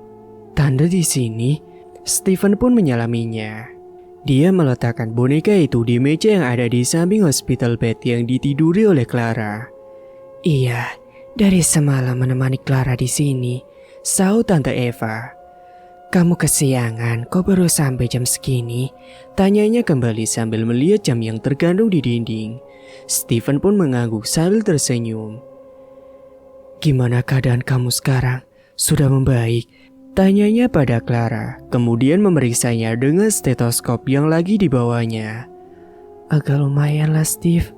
tanda di sini? Stephen pun menyalaminya. Dia meletakkan boneka itu di meja yang ada di samping hospital bed yang ditiduri oleh Clara. Iya, dari semalam menemani Clara di sini, sahut Tante Eva. Kamu kesiangan, kok baru sampai jam segini? Tanyanya kembali sambil melihat jam yang tergantung di dinding. Stephen pun mengangguk sambil tersenyum. Gimana keadaan kamu sekarang? Sudah membaik? Tanyanya pada Clara, kemudian memeriksanya dengan stetoskop yang lagi dibawanya. Agak lumayan lah Steve.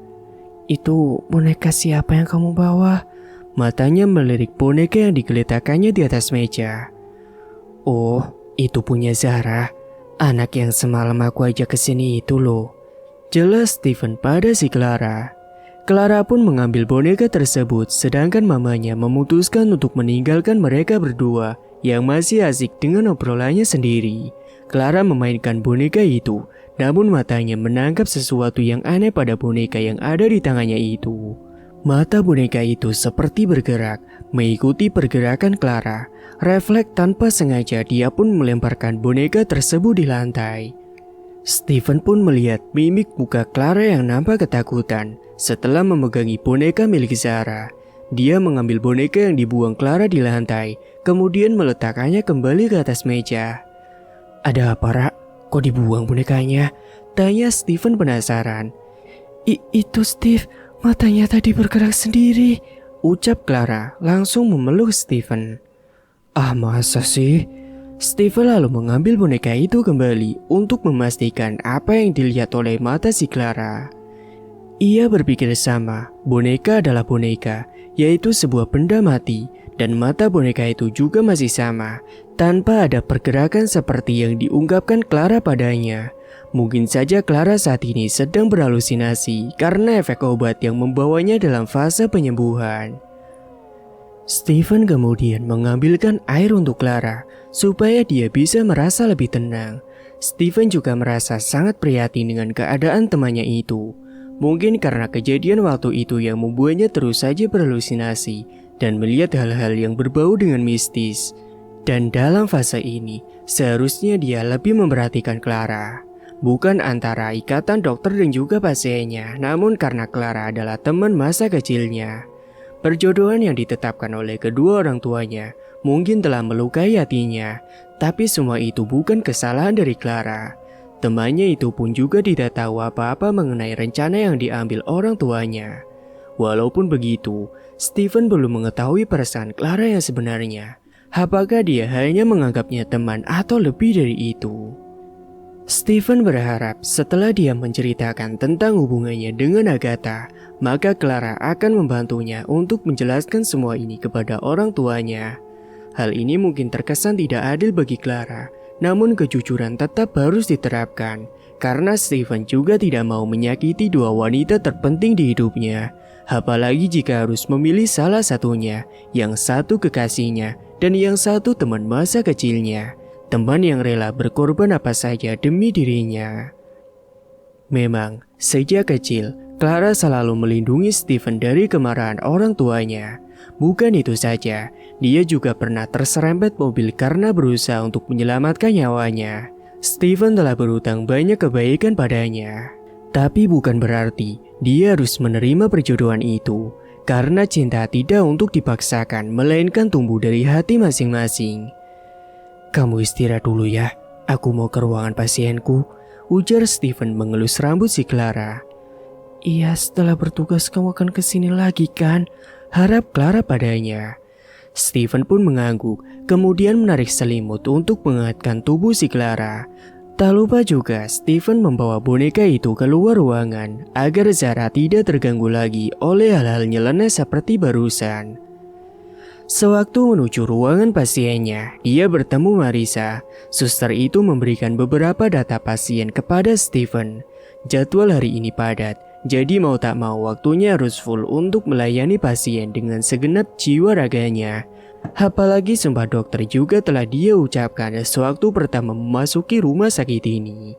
Itu boneka siapa yang kamu bawa? Matanya melirik boneka yang digeletakkannya di atas meja. Oh, itu punya Zara. Anak yang semalam aku ajak ke sini itu loh. Jelas Stephen pada si Clara. Clara pun mengambil boneka tersebut, sedangkan mamanya memutuskan untuk meninggalkan mereka berdua yang masih asik dengan obrolannya sendiri. Clara memainkan boneka itu, namun matanya menangkap sesuatu yang aneh pada boneka yang ada di tangannya itu. Mata boneka itu seperti bergerak, mengikuti pergerakan Clara. Refleks tanpa sengaja dia pun melemparkan boneka tersebut di lantai. Stephen pun melihat mimik muka Clara yang nampak ketakutan setelah memegangi boneka milik Zara. Dia mengambil boneka yang dibuang Clara di lantai, kemudian meletakkannya kembali ke atas meja. Ada apa, Ra? Kok dibuang bonekanya? Tanya Steven penasaran. Itu Steve, matanya tadi bergerak sendiri, ucap Clara langsung memeluk Steven. Ah, masa sih? Steven lalu mengambil boneka itu kembali untuk memastikan apa yang dilihat oleh mata si Clara. Ia berpikir sama, boneka adalah boneka, yaitu sebuah benda mati, dan mata boneka itu juga masih sama, tanpa ada pergerakan seperti yang diungkapkan Clara padanya. Mungkin saja Clara saat ini sedang berhalusinasi karena efek obat yang membawanya dalam fase penyembuhan. Steven kemudian mengambilkan air untuk Clara supaya dia bisa merasa lebih tenang. Steven juga merasa sangat prihatin dengan keadaan temannya itu. Mungkin karena kejadian waktu itu yang membuatnya terus saja berhalusinasi dan melihat hal-hal yang berbau dengan mistis. Dan dalam fase ini, seharusnya dia lebih memperhatikan Clara. Bukan antara ikatan dokter dan juga pasiennya, namun karena Clara adalah teman masa kecilnya. Perjodohan yang ditetapkan oleh kedua orang tuanya mungkin telah melukai hatinya, tapi semua itu bukan kesalahan dari Clara. Temannya itu pun juga tidak tahu apa-apa mengenai rencana yang diambil orang tuanya. Walaupun begitu, Steven belum mengetahui perasaan Clara yang sebenarnya. Apakah dia hanya menganggapnya teman atau lebih dari itu? Steven berharap setelah dia menceritakan tentang hubungannya dengan Agatha, maka Clara akan membantunya untuk menjelaskan semua ini kepada orang tuanya. Hal ini mungkin terkesan tidak adil bagi Clara, namun kejujuran tetap harus diterapkan, karena Steven juga tidak mau menyakiti dua wanita terpenting di hidupnya. Apalagi jika harus memilih salah satunya, yang satu kekasihnya dan yang satu teman masa kecilnya. Teman yang rela berkorban apa saja demi dirinya. Memang, sejak kecil, Clara selalu melindungi Steven dari kemarahan orang tuanya. Bukan itu saja, dia juga pernah terserempet mobil karena berusaha untuk menyelamatkan nyawanya. Steven telah berhutang banyak kebaikan padanya. Tapi bukan berarti dia harus menerima perjodohan itu, karena cinta tidak untuk dipaksakan, melainkan tumbuh dari hati masing-masing. Kamu istirahat dulu ya, aku mau ke ruangan pasienku, ujar Steven mengelus rambut si Clara. Iya, setelah bertugas kamu akan kesini lagi kan? Harap Clara padanya. Steven pun mengangguk, kemudian menarik selimut untuk menghangatkan tubuh si Clara. Tak lupa juga Steven membawa boneka itu keluar ruangan agar Zara tidak terganggu lagi oleh hal-hal nyeleneh seperti barusan. Sewaktu menuju ruangan pasiennya, dia bertemu Marisa. Suster itu memberikan beberapa data pasien kepada Steven. Jadwal hari ini padat, jadi mau tak mau waktunya harus full untuk melayani pasien dengan segenap jiwa raganya. Apalagi sumpah dokter juga telah dia ucapkan sewaktu pertama memasuki rumah sakit ini.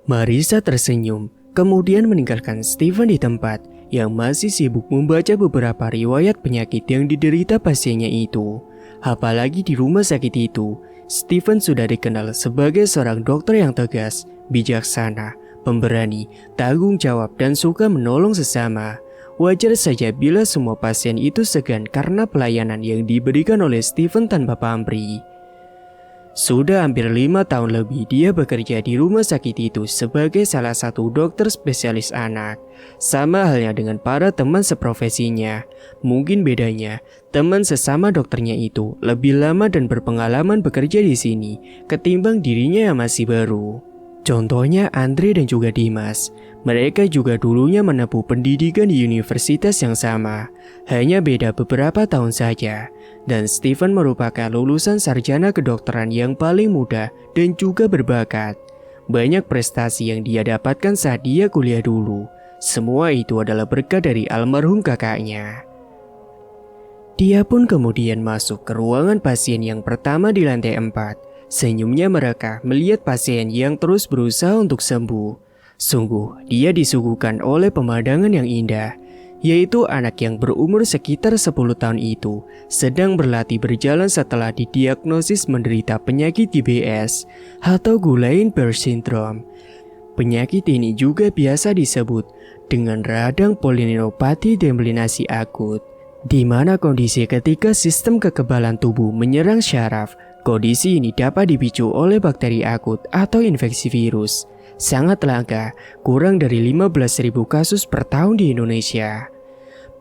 Marisa tersenyum, kemudian meninggalkan Steven di tempat yang masih sibuk membaca beberapa riwayat penyakit yang diderita pasiennya itu. Apalagi di rumah sakit itu, Steven sudah dikenal sebagai seorang dokter yang tegas, bijaksana, pemberani, tanggung jawab dan suka menolong sesama. Wajar saja bila semua pasien itu segan karena pelayanan yang diberikan oleh Steven tanpa pamrih. Sudah hampir 5 tahun lebih dia bekerja di rumah sakit itu sebagai salah satu dokter spesialis anak. Sama halnya dengan para teman seprofesinya. Mungkin bedanya, teman sesama dokternya itu lebih lama dan berpengalaman bekerja di sini ketimbang dirinya yang masih baru. Contohnya Andre dan juga Dimas. Mereka juga dulunya menempuh pendidikan di universitas yang sama. Hanya beda beberapa tahun saja. Dan Steven merupakan lulusan sarjana kedokteran yang paling muda dan juga berbakat. Banyak prestasi yang dia dapatkan saat dia kuliah dulu. Semua itu adalah berkat dari almarhum kakaknya. Dia pun kemudian masuk ke ruangan pasien yang pertama di lantai 4. Senyumnya mereka melihat pasien yang terus berusaha untuk sembuh. Sungguh, dia disuguhkan oleh pemandangan yang indah, yaitu anak yang berumur sekitar 10 tahun itu sedang berlatih berjalan setelah didiagnosis menderita penyakit GBS atau Guillain-Barré syndrome. Penyakit ini juga biasa disebut dengan radang polineuropati demyelinasi akut. di mana kondisi ketika sistem kekebalan tubuh menyerang syaraf. Kondisi ini dapat dipicu oleh bakteri akut atau infeksi virus. Sangat langka, kurang dari 15.000 kasus per tahun di Indonesia.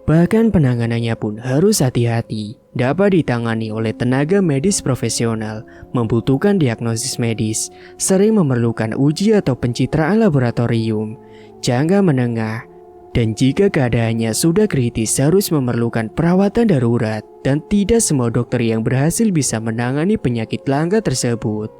Bahkan penanganannya pun harus hati-hati, dapat ditangani oleh tenaga medis profesional, membutuhkan diagnosis medis, sering memerlukan uji atau pencitraan laboratorium, jangka menengah, dan jika keadaannya sudah kritis harus memerlukan perawatan darurat, dan tidak semua dokter yang berhasil bisa menangani penyakit langka tersebut.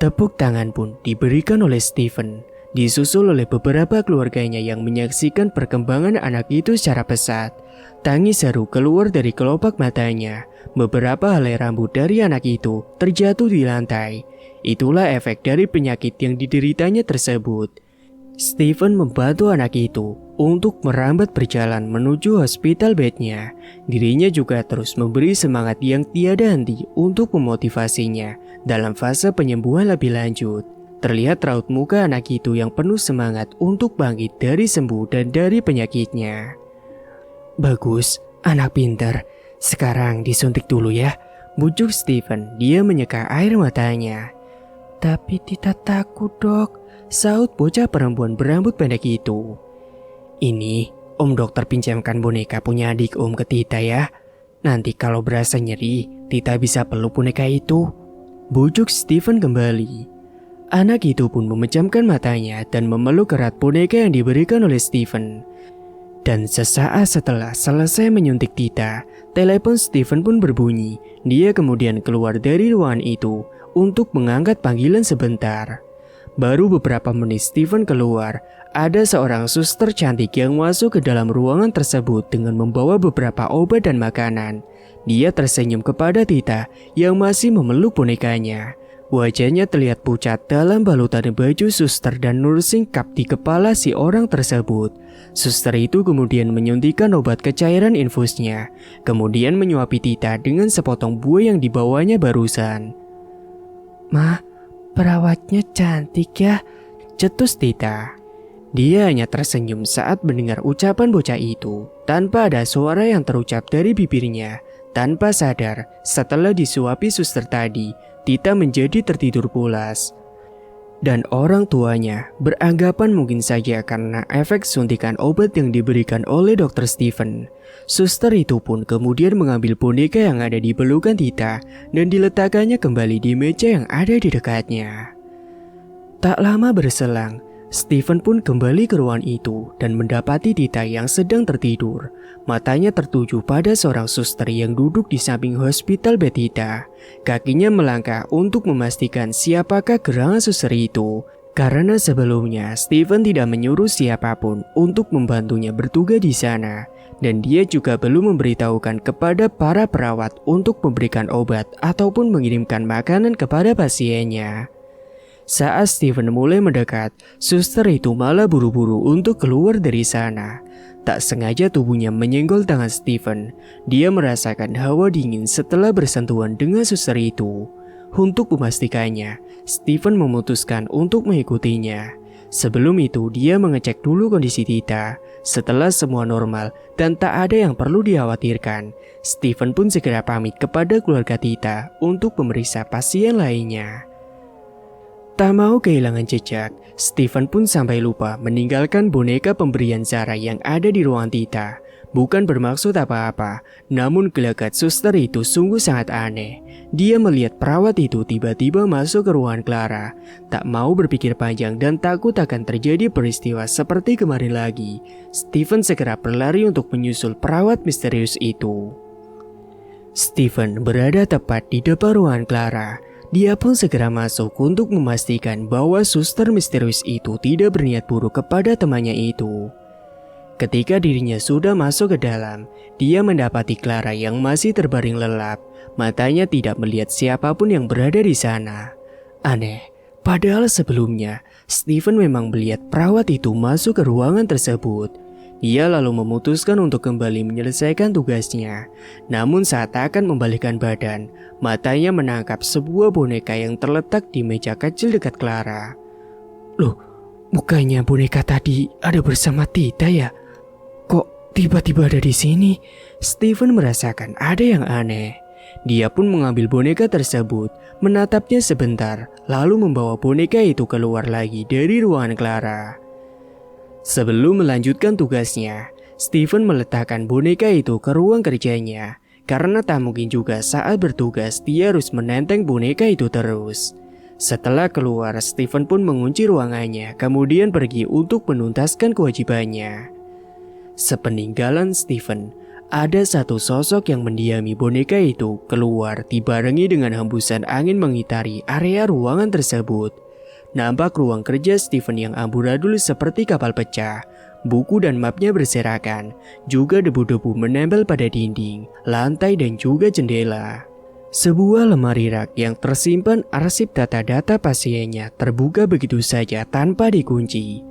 Tepuk tangan pun diberikan oleh Stephen, disusul oleh beberapa keluarganya yang menyaksikan perkembangan anak itu secara pesat. Tangis haru keluar dari kelopak matanya. Beberapa helai rambut dari anak itu terjatuh di lantai. Itulah efek dari penyakit yang dideritanya tersebut. Stephen membantu anak itu untuk merambat berjalan menuju hospital bednya. Dirinya juga terus memberi semangat yang tiada henti untuk memotivasinya dalam fase penyembuhan lebih lanjut. Terlihat raut muka anak itu yang penuh semangat untuk bangkit dari sembuh dan dari penyakitnya. Bagus, anak pintar. Sekarang disuntik dulu ya, bujuk Stephen. Dia menyeka air matanya. Tapi Tita takut, Dok, saut bocah perempuan berambut pendek itu. Ini Om dokter pinjamkan boneka punya adik Om ke Tita ya. Nanti kalau berasa nyeri, Tita bisa peluk boneka itu. Bujuk Stephen kembali. Anak itu pun memejamkan matanya dan memeluk erat boneka yang diberikan oleh Stephen. Dan sesaat setelah selesai menyuntik Tita, telepon Stephen pun berbunyi. Dia kemudian keluar dari ruangan itu untuk mengangkat panggilan sebentar. Baru beberapa menit Stephen keluar, ada seorang suster cantik yang masuk ke dalam ruangan tersebut dengan membawa beberapa obat dan makanan. Dia tersenyum kepada Tita yang masih memeluk bonekanya. Wajahnya terlihat pucat dalam balutan baju suster dan nursing cup di kepala si orang tersebut. Suster itu kemudian menyuntikkan obat kecairan infusnya, kemudian menyuapi Tita dengan sepotong buah yang dibawanya barusan. "Mah, perawatnya cantik ya," cetus Tita. Dia hanya tersenyum saat mendengar ucapan bocah itu, tanpa ada suara yang terucap dari bibirnya. Tanpa sadar, setelah disuapi suster tadi, Tita menjadi tertidur pulas. Dan orang tuanya beranggapan mungkin saja karena efek suntikan obat yang diberikan oleh Dr. Stephen. Suster itu pun kemudian mengambil boneka yang ada di pelukan Tita dan diletakkannya kembali di meja yang ada di dekatnya. Tak lama berselang, Stephen pun kembali ke ruangan itu dan mendapati Tita yang sedang tertidur. Matanya tertuju pada seorang suster yang duduk di samping hospital bed Tita. Kakinya melangkah untuk memastikan siapakah gerangan suster itu. Karena sebelumnya Stephen tidak menyuruh siapapun untuk membantunya bertugas di sana. Dan dia juga belum memberitahukan kepada para perawat untuk memberikan obat ataupun mengirimkan makanan kepada pasiennya. Saat Stephen mulai mendekat, suster itu malah buru-buru untuk keluar dari sana. Tak sengaja tubuhnya menyenggol tangan Stephen. Dia merasakan hawa dingin setelah bersentuhan dengan suster itu. Untuk memastikannya, Stephen memutuskan untuk mengikutinya. Sebelum itu, dia mengecek dulu kondisi Tita. Setelah semua normal dan tak ada yang perlu dikhawatirkan, Stephen pun segera pamit kepada keluarga Tita untuk memeriksa pasien lainnya. Tak mau kehilangan jejak, Stephen pun sampai lupa meninggalkan boneka pemberian Zara yang ada di ruang Tita. Bukan bermaksud apa-apa, namun gelagat suster itu sungguh sangat aneh. Dia melihat perawat itu tiba-tiba masuk ke ruangan Clara. Tak mau berpikir panjang dan takut akan terjadi peristiwa seperti kemarin lagi, Stephen segera berlari untuk menyusul perawat misterius itu. Stephen berada tepat di depan ruangan Clara. Dia pun segera masuk untuk memastikan bahwa suster misterius itu tidak berniat buruk kepada temannya itu. Ketika dirinya sudah masuk ke dalam, dia mendapati Clara yang masih terbaring lelap. Matanya tidak melihat siapapun yang berada di sana. Aneh, padahal sebelumnya Stephen memang melihat perawat itu masuk ke ruangan tersebut. Dia lalu memutuskan untuk kembali menyelesaikan tugasnya. Namun saat akan membalikkan badan, matanya menangkap sebuah boneka yang terletak di meja kecil dekat Clara. Loh, bukannya boneka tadi ada bersama Tita ya? Kok Tiba-tiba ada di sini, Steven merasakan ada yang aneh. Dia pun mengambil boneka tersebut, menatapnya sebentar, lalu membawa boneka itu keluar lagi dari ruangan Clara. Sebelum melanjutkan tugasnya, Steven meletakkan boneka itu ke ruang kerjanya, karena tak mungkin juga saat bertugas dia harus menenteng boneka itu terus. Setelah keluar, Steven pun mengunci ruangannya, kemudian pergi untuk menuntaskan kewajibannya. Sepeninggalan Steven, ada satu sosok yang mendiami boneka itu keluar dibarengi dengan hembusan angin mengitari area ruangan tersebut. Nampak ruang kerja Steven yang amburadul seperti kapal pecah. Buku dan mapnya berserakan, juga debu-debu menempel pada dinding, lantai dan juga jendela. Sebuah lemari rak yang tersimpan arsip data-data pasiennya terbuka begitu saja tanpa dikunci.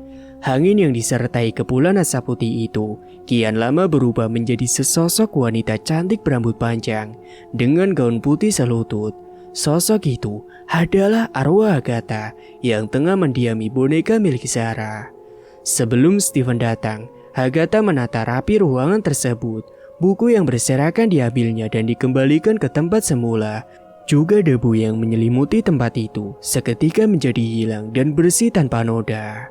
Angin yang disertai kepulan asap putih itu kian lama berubah menjadi sesosok wanita cantik berambut panjang dengan gaun putih selutut. Sosok itu adalah arwah Agatha yang tengah mendiami boneka milik Sarah. Sebelum Steven datang, Agatha menata rapi ruangan tersebut. Buku yang berserakan diambilnya dan dikembalikan ke tempat semula. Juga debu yang menyelimuti tempat itu seketika menjadi hilang dan bersih tanpa noda.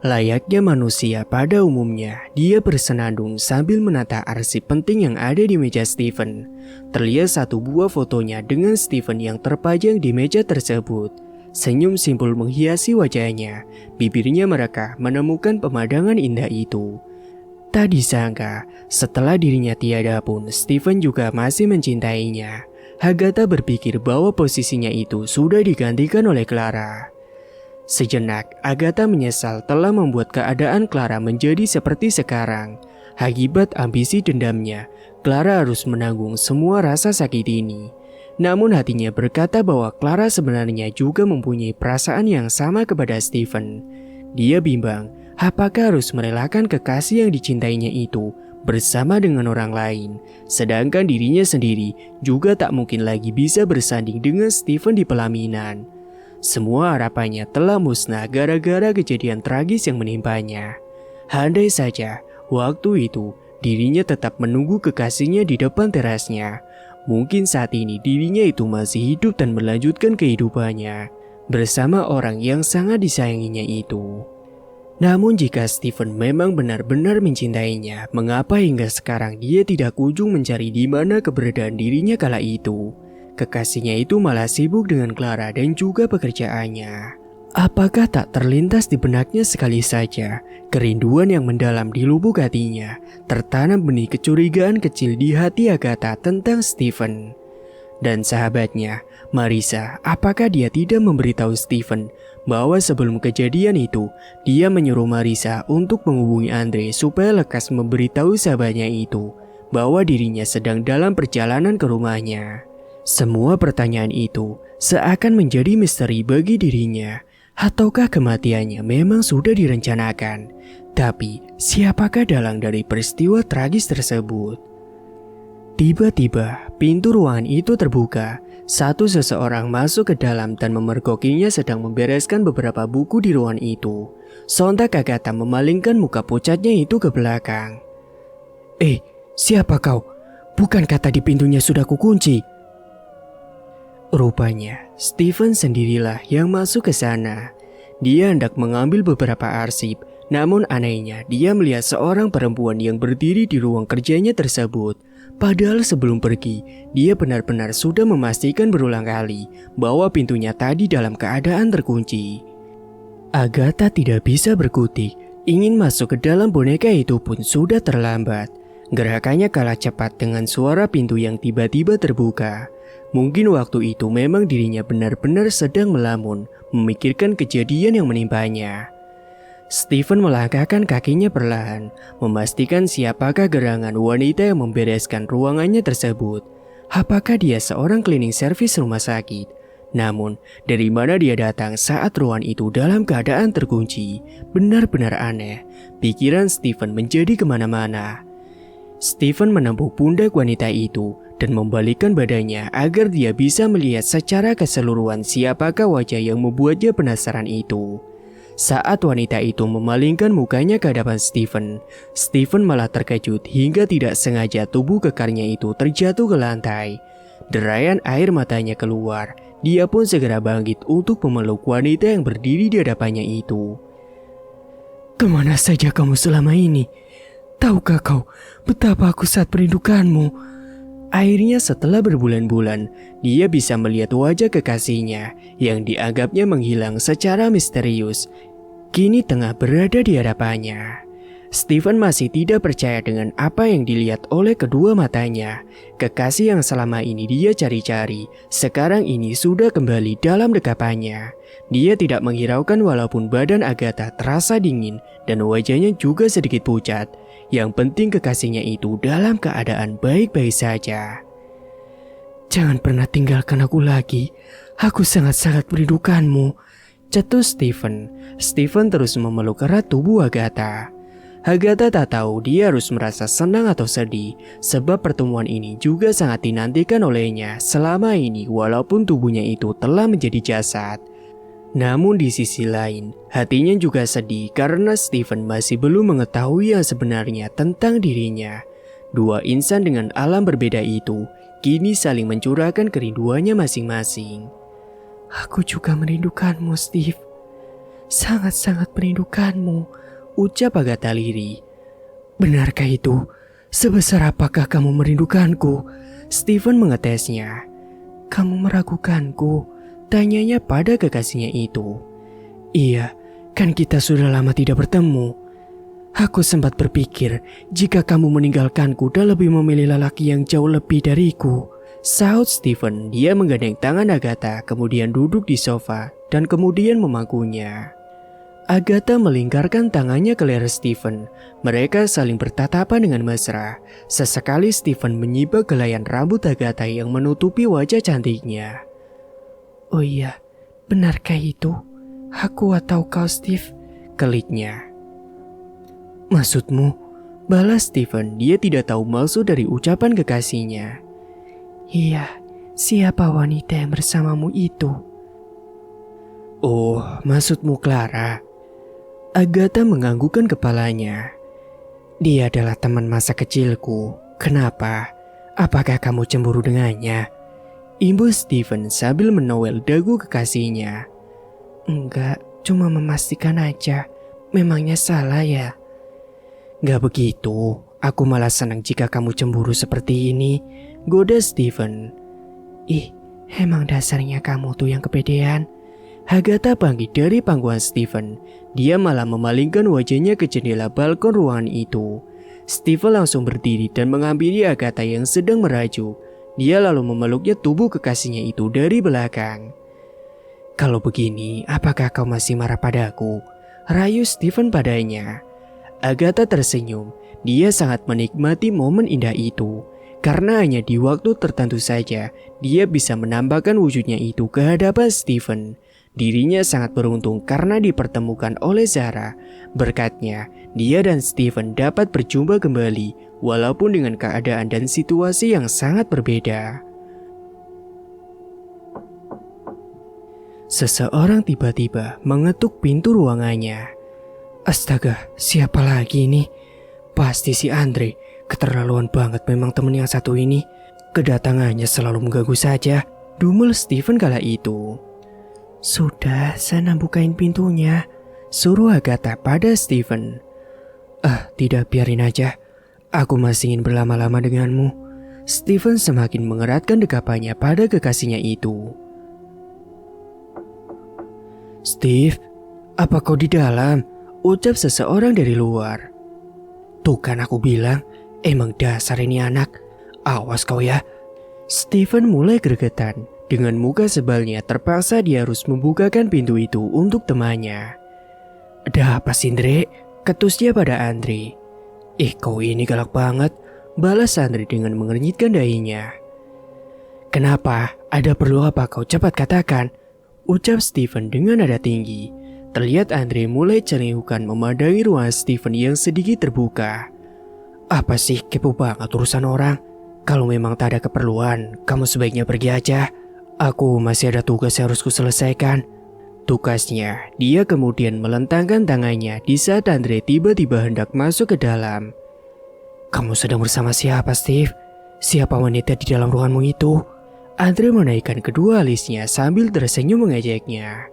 Layaknya manusia pada umumnya, dia bersenandung sambil menata arsip penting yang ada di meja Steven. Terlihat satu buah fotonya dengan Steven yang terpajang di meja tersebut. Senyum simpul menghiasi wajahnya, bibirnya merekah menemukan pemandangan indah itu. Tak disangka, setelah dirinya tiada pun, Steven juga masih mencintainya. Agatha berpikir bahwa posisinya itu sudah digantikan oleh Clara. Sejenak, Agatha menyesal telah membuat keadaan Clara menjadi seperti sekarang. Akibat ambisi dendamnya, Clara harus menanggung semua rasa sakit ini. Namun hatinya berkata bahwa Clara sebenarnya juga mempunyai perasaan yang sama kepada Steven. Dia bimbang, apakah harus merelakan kekasih yang dicintainya itu bersama dengan orang lain, sedangkan dirinya sendiri juga tak mungkin lagi bisa bersanding dengan Steven di pelaminan. Semua harapannya telah musnah gara-gara kejadian tragis yang menimpanya. Andai saja waktu itu dirinya tetap menunggu kekasihnya di depan terasnya, mungkin saat ini dirinya itu masih hidup dan melanjutkan kehidupannya bersama orang yang sangat disayanginya itu. Namun jika Steven memang benar-benar mencintainya, mengapa hingga sekarang dia tidak kunjung mencari di mana keberadaan dirinya kala itu? Kekasihnya itu malah sibuk dengan Clara dan juga pekerjaannya. Apakah tak terlintas di benaknya sekali saja kerinduan yang mendalam di lubuk hatinya, tertanam benih kecurigaan kecil di hati Agatha tentang Steven. Dan sahabatnya, Marissa, apakah dia tidak memberitahu Steven bahwa sebelum kejadian itu, dia menyuruh Marissa untuk menghubungi Andre supaya lekas memberitahu sahabatnya itu bahwa dirinya sedang dalam perjalanan ke rumahnya. Semua pertanyaan itu seakan menjadi misteri bagi dirinya. Ataukah kematiannya memang sudah direncanakan? Tapi siapakah dalang dari peristiwa tragis tersebut? Tiba-tiba pintu ruangan itu terbuka. Seseorang masuk ke dalam dan memergokinya sedang membereskan beberapa buku di ruangan itu. Sontak Agatha memalingkan muka pucatnya itu ke belakang. Siapa kau? Bukankah tadi pintunya sudah kukunci? Rupanya, Steven sendirilah yang masuk ke sana. Dia hendak mengambil beberapa arsip, namun anehnya dia melihat seorang perempuan yang berdiri di ruang kerjanya tersebut. Padahal sebelum pergi, dia benar-benar sudah memastikan berulang kali bahwa pintunya tadi dalam keadaan terkunci. Agatha tidak bisa berkutik, ingin masuk ke dalam boneka itu pun sudah terlambat. Gerakannya kalah cepat dengan suara pintu yang tiba-tiba terbuka. Mungkin waktu itu memang dirinya benar-benar sedang melamun, memikirkan kejadian yang menimpanya. Steven melangkahkan kakinya perlahan, memastikan siapakah gerangan wanita yang membereskan ruangannya tersebut. Apakah dia seorang cleaning service rumah sakit? Namun, dari mana dia datang saat ruangan itu dalam keadaan terkunci? Benar-benar aneh. Pikiran Steven menjadi kemana-mana. Steven menembuk pundak wanita itu dan membalikkan badannya agar dia bisa melihat secara keseluruhan siapakah wajah yang membuatnya penasaran itu. Saat wanita itu memalingkan mukanya ke hadapan Stephen, Stephen malah terkejut hingga tidak sengaja tubuh kekarnya itu terjatuh ke lantai. Derayan air matanya keluar. Dia pun segera bangkit untuk memeluk wanita yang berdiri di hadapannya itu. "Kemana saja kamu selama ini? Tahukah kau betapa aku sangat merindukanmu?" Akhirnya setelah berbulan-bulan, dia bisa melihat wajah kekasihnya yang dianggapnya menghilang secara misterius. Kini tengah berada di hadapannya. Stephen masih tidak percaya dengan apa yang dilihat oleh kedua matanya. Kekasih yang selama ini dia cari-cari, sekarang ini sudah kembali dalam dekapannya. Dia tidak menghiraukan walaupun badan Agatha terasa dingin dan wajahnya juga sedikit pucat. Yang penting kekasihnya itu dalam keadaan baik-baik saja. "Jangan pernah tinggalkan aku lagi. Aku sangat-sangat merindukanmu," cetus Stephen. Stephen terus memeluk erat tubuh Agatha. Agatha tak tahu dia harus merasa senang atau sedih, sebab pertemuan ini juga sangat dinantikan olehnya selama ini walaupun tubuhnya itu telah menjadi jasad. Namun di sisi lain, hatinya juga sedih karena Stephen masih belum mengetahui yang sebenarnya tentang dirinya. Dua insan dengan alam berbeda itu kini saling mencurahkan kerinduannya masing-masing. "Aku juga merindukanmu, Steve. Sangat-sangat merindukanmu," ucap Agatha lirih. "Benarkah itu? Sebesar apakah kamu merindukanku?" Stephen mengetesnya. "Kamu meragukanku?" tanyanya pada kekasihnya itu. "Iya, kan kita sudah lama tidak bertemu. Aku sempat berpikir jika kamu meninggalkanku dan lebih memilih lelaki yang jauh lebih dariku," sahut Stephen. Dia menggandeng tangan Agatha, kemudian duduk di sofa dan kemudian memangkunya. Agatha melingkarkan tangannya ke leher Stephen. Mereka saling bertatapan dengan mesra. Sesekali Stephen menyibak helaian rambut Agatha yang menutupi wajah cantiknya. "Oh iya, benarkah itu? Aku atau kau, Steve?" kelitnya. "Maksudmu?" balas Stephen. Dia tidak tahu maksud dari ucapan kekasihnya. "Iya, siapa wanita yang bersamamu itu?" "Oh, maksudmu Clara?" Agatha menganggukkan kepalanya. "Dia adalah teman masa kecilku. Kenapa? Apakah kamu cemburu dengannya?" imbus Stephen sambil menowel dagu kekasihnya. "Enggak, cuma memastikan aja. Memangnya salah ya?" "Gak begitu. Aku malah senang jika kamu cemburu seperti ini," goda Stephen. "Ih, emang dasarnya kamu tuh yang kepedean." Agatha bangkit dari pangkuan Stephen. Dia malah memalingkan wajahnya ke jendela balkon ruangan itu. Stephen langsung berdiri dan menghampiri Agatha yang sedang merajuk. Dia lalu memeluknya tubuh kekasihnya itu dari belakang. "Kalau begini, apakah kau masih marah padaku?" rayu Stephen padanya. Agatha tersenyum. Dia sangat menikmati momen indah itu. Karena hanya di waktu tertentu saja, dia bisa menampakkan wujudnya itu ke hadapan Stephen. Dirinya sangat beruntung karena dipertemukan oleh Zara. Berkatnya, dia dan Stephen dapat berjumpa kembali walaupun dengan keadaan dan situasi yang sangat berbeda. Seseorang tiba-tiba mengetuk pintu ruangannya. Astaga, siapa lagi ini? Pasti si Andre. Keterlaluan banget memang temen yang satu ini. Kedatangannya selalu mengganggu saja, dumel Stephen kala itu. "Sudah, sana bukain pintunya," suruh Agatha pada Stephen. Tidak, biarin aja. Aku masih ingin berlama-lama denganmu." Stephen semakin mengeratkan dekapannya pada kekasihnya itu. "Steve, apa kau di dalam?" ucap seseorang dari luar. "Tuh kan aku bilang, emang dasar ini anak. Awas kau ya." Stephen mulai gregetan. Dengan muka sebalnya terpaksa dia harus membukakan pintu itu untuk temannya. "Ada apa sih, Andre?" ketusnya pada Andre. Kau ini galak banget," balas Andre dengan mengernyitkan dahinya. "Kenapa? Ada perlu apa kau cepat katakan?" ucap Stephen dengan nada tinggi. Terlihat Andre mulai cengihukan memandangi ruangan Stephen yang sedikit terbuka. "Apa sih, kepo banget urusan orang. Kalau memang tak ada keperluan, kamu sebaiknya pergi aja. Aku masih ada tugas yang harus kuselesaikan." Tukasnya, dia kemudian melentangkan tangannya di saat Andre tiba-tiba hendak masuk ke dalam. "Kamu sedang bersama siapa, Steve? Siapa wanita di dalam ruanganmu itu?" Andre menaikkan kedua alisnya sambil tersenyum mengejaknya.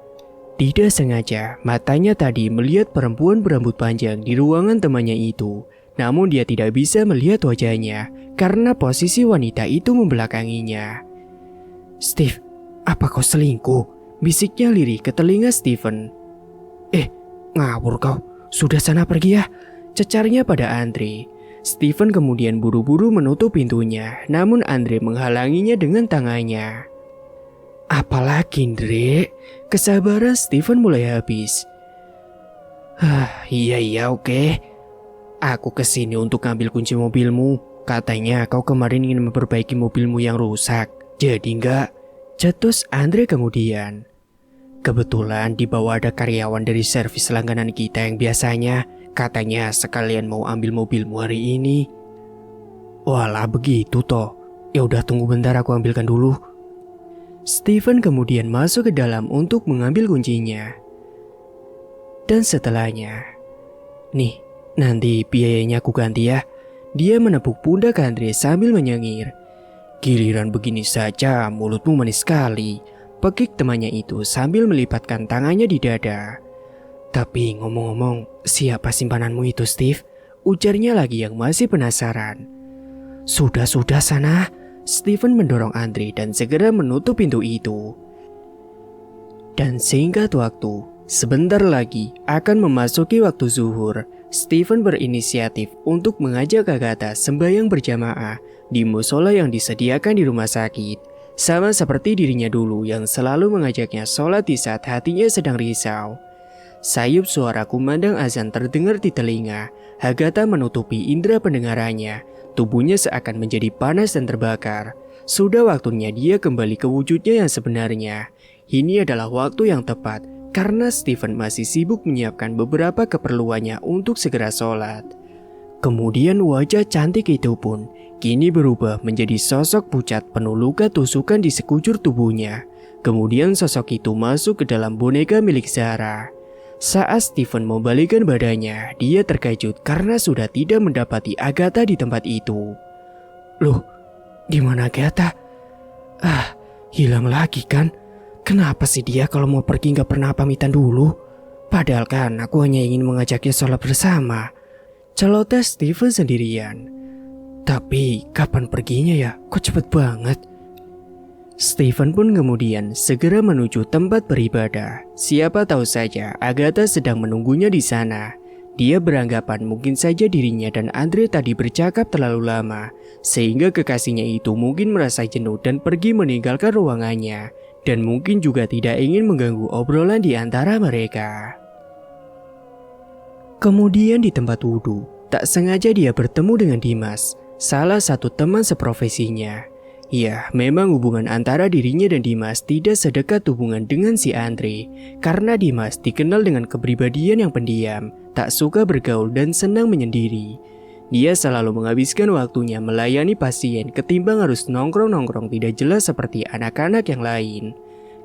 Tidak sengaja, matanya tadi melihat perempuan berambut panjang di ruangan temannya itu. Namun dia tidak bisa melihat wajahnya karena posisi wanita itu membelakanginya. "Steve, apa kau selingkuh?" bisiknya lirih ke telinga Stephen. Ngawur kau, sudah sana pergi ya," cecarnya pada Andre. Stephen kemudian buru-buru menutup pintunya, namun Andre menghalanginya dengan tangannya. "Apalagi, Andre?" Kesabaran Stephen mulai habis. Iya, oke. Aku kesini untuk ngambil kunci mobilmu. Katanya kau kemarin ingin memperbaiki mobilmu yang rusak. Jadi enggak?" cetus Andre kemudian. "Kebetulan di bawah ada karyawan dari servis langganan kita yang biasanya katanya sekalian mau ambil mobilmu hari ini." "Walah begitu toh. Ya udah tunggu bentar aku ambilkan dulu." Stephen kemudian masuk ke dalam untuk mengambil kuncinya. Dan setelahnya, "Nih, nanti biayanya aku ganti ya." Dia menepuk pundak Andre sambil menyengir. "Giliran begini saja mulutmu manis sekali," pekik temannya itu sambil melipatkan tangannya di dada. "Tapi ngomong-ngomong, siapa simpananmu itu, Steve?" ujarnya lagi yang masih penasaran. Sudah sana." Stephen mendorong Andre dan segera menutup pintu itu. Dan singkat waktu, sebentar lagi akan memasuki waktu zuhur. Stephen berinisiatif untuk mengajak Agatha sembahyang berjamaah di musola yang disediakan di rumah sakit. Sama seperti dirinya dulu yang selalu mengajaknya sholat di saat hatinya sedang risau. Sayup suara kumandang azan terdengar di telinga. Agatha menutupi indera pendengarannya. Tubuhnya seakan menjadi panas dan terbakar. Sudah waktunya dia kembali ke wujudnya yang sebenarnya. Ini adalah waktu yang tepat karena Stephen masih sibuk menyiapkan beberapa keperluannya untuk segera sholat. Kemudian wajah cantik itu pun kini berubah menjadi sosok pucat penuh luka tusukan di sekujur tubuhnya. Kemudian sosok itu masuk ke dalam boneka milik Zara. Saat Stephen membalikkan badannya, dia terkejut karena sudah tidak mendapati Agatha di tempat itu. "Loh, di mana Agatha? Hilang lagi kan? Kenapa sih dia kalau mau pergi gak pernah pamitan dulu? Padahal kan aku hanya ingin mengajaknya sholat bersama." Celoteh Stephen sendirian. "Tapi kapan perginya ya? Kok cepet banget?" Stephen pun kemudian segera menuju tempat beribadah. Siapa tahu saja Agatha sedang menunggunya di sana. Dia beranggapan mungkin saja dirinya dan Andre tadi bercakap terlalu lama, sehingga kekasihnya itu mungkin merasa jenuh dan pergi meninggalkan ruangannya, dan mungkin juga tidak ingin mengganggu obrolan di antara mereka. Kemudian di tempat wudhu, tak sengaja dia bertemu dengan Dimas, salah satu teman seprofesinya. Ya, memang hubungan antara dirinya dan Dimas tidak sedekat hubungan dengan si Andre, karena Dimas dikenal dengan kepribadian yang pendiam, tak suka bergaul dan senang menyendiri. Dia selalu menghabiskan waktunya melayani pasien ketimbang harus nongkrong-nongkrong tidak jelas seperti anak-anak yang lain.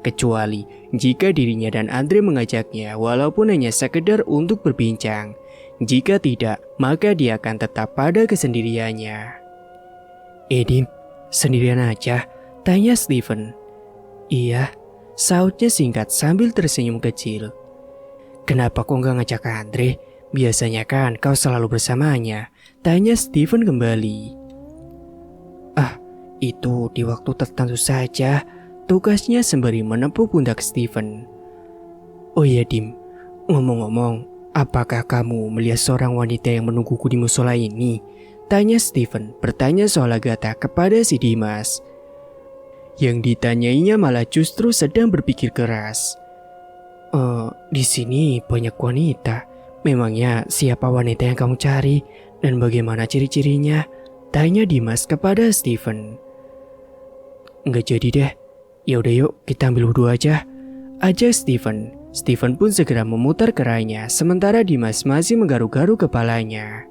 Kecuali jika dirinya dan Andre mengajaknya walaupun hanya sekedar untuk berbincang. Jika tidak, maka dia akan tetap pada kesendiriannya. "Dim, sendirian aja?" tanya Stephen. "Iya," sautnya singkat sambil tersenyum kecil. "Kenapa kau gak ngajak Andre? Biasanya kan kau selalu bersamanya," tanya Stephen kembali. Itu di waktu tertentu saja," tugasnya sembari menepuk pundak Stephen. "Oh iya Dim, ngomong-ngomong, apakah kamu melihat seorang wanita yang menungguku di musola ini?" tanya Stephen bertanya soal Agatha kepada si Dimas. Yang ditanyainya malah justru sedang berpikir keras. Di sini banyak wanita. Memangnya siapa wanita yang kamu cari dan bagaimana ciri-cirinya?" tanya Dimas kepada Stephen. "Nggak jadi deh. Ya udah yuk kita ambil wudhu aja," ajak Stephen. Stephen pun segera memutar kerahnya sementara Dimas masih menggaruk-garuk kepalanya.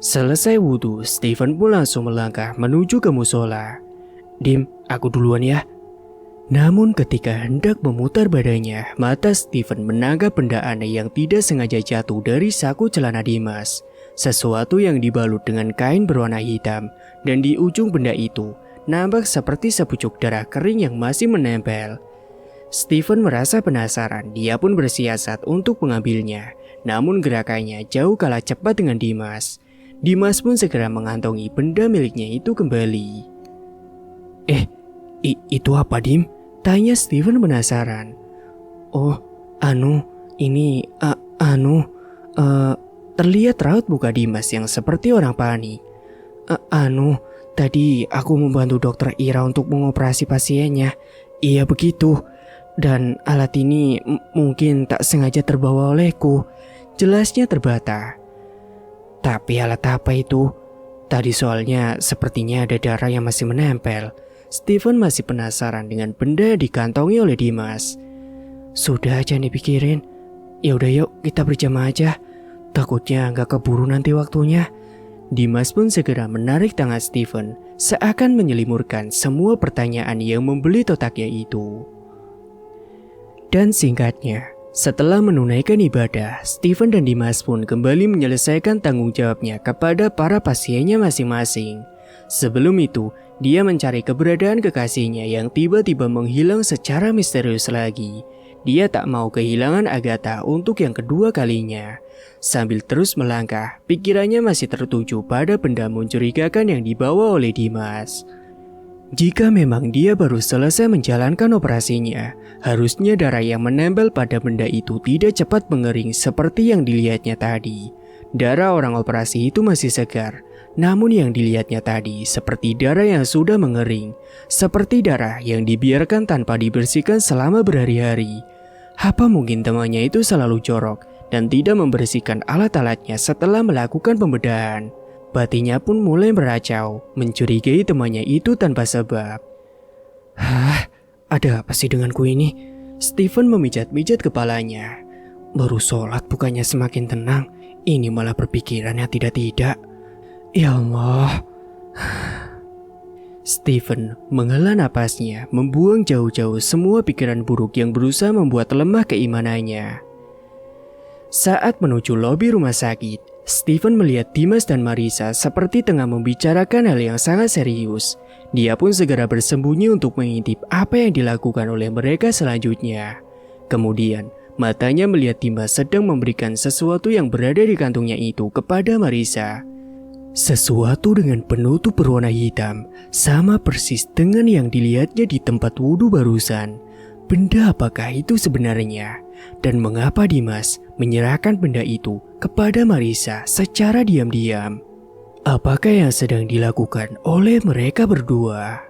Selesai wudhu, Stephen pun langsung melangkah menuju ke musola. "Dim, aku duluan ya." Namun ketika hendak memutar badannya, mata Steven menangkap benda aneh yang tidak sengaja jatuh dari saku celana Dimas. Sesuatu yang dibalut dengan kain berwarna hitam, dan di ujung benda itu nampak seperti sepucuk darah kering yang masih menempel. Steven merasa penasaran, dia pun bersiasat untuk mengambilnya. Namun gerakannya jauh kalah cepat dengan Dimas. Dimas pun segera mengantongi benda miliknya itu kembali. Itu apa, Dim? Tanya Steven penasaran. Oh, ini terlihat raut muka Dimas yang seperti orang panik. Tadi aku membantu dokter Ira untuk mengoperasi pasiennya. Iya begitu. Dan alat ini mungkin tak sengaja terbawa olehku. Jelasnya terbata. Tapi alat apa itu? Tadi soalnya sepertinya ada darah yang masih menempel. Steven masih penasaran dengan benda dikantongi oleh Dimas. Sudah, jangan dipikirin. Yaudah yuk, kita berjamaah aja. Takutnya nggak keburu nanti waktunya. Dimas pun segera menarik tangan Steven, seakan menyelimurkan semua pertanyaan yang membelit otaknya itu. Dan singkatnya, setelah menunaikan ibadah, Steven dan Dimas pun kembali menyelesaikan tanggung jawabnya kepada para pasiennya masing-masing. Sebelum itu, dia mencari keberadaan kekasihnya yang tiba-tiba menghilang secara misterius lagi. Dia tak mau kehilangan Agatha untuk yang kedua kalinya. Sambil terus melangkah, pikirannya masih tertuju pada benda mencurigakan yang dibawa oleh Dimas. Jika memang dia baru selesai menjalankan operasinya, harusnya darah yang menempel pada benda itu tidak cepat mengering seperti yang dilihatnya tadi. Darah orang operasi itu masih segar, namun yang dilihatnya tadi seperti darah yang sudah mengering, seperti darah yang dibiarkan tanpa dibersihkan selama berhari-hari. Apa mungkin temannya itu selalu jorok dan tidak membersihkan alat-alatnya setelah melakukan pembedahan? Batinnya pun mulai meracau, mencurigai temannya itu tanpa sebab. Ada apa sih denganku ini? Steven memijat-mijat kepalanya. Baru sholat bukannya semakin tenang, ini malah berpikiran yang tidak-tidak. Ya Allah. Steven menghela napasnya, membuang jauh-jauh semua pikiran buruk yang berusaha membuat lemah keimanannya. Saat menuju lobi rumah sakit, Steven melihat Dimas dan Marissa seperti tengah membicarakan hal yang sangat serius. Dia pun segera bersembunyi untuk mengintip apa yang dilakukan oleh mereka selanjutnya. Kemudian, matanya melihat Dimas sedang memberikan sesuatu yang berada di kantongnya itu kepada Marissa. Sesuatu dengan penutup berwarna hitam, sama persis dengan yang dilihatnya di tempat wudhu barusan. Benda apakah itu sebenarnya? Dan mengapa Dimas menyerahkan benda itu kepada Marissa secara diam-diam? Apakah yang sedang dilakukan oleh mereka berdua?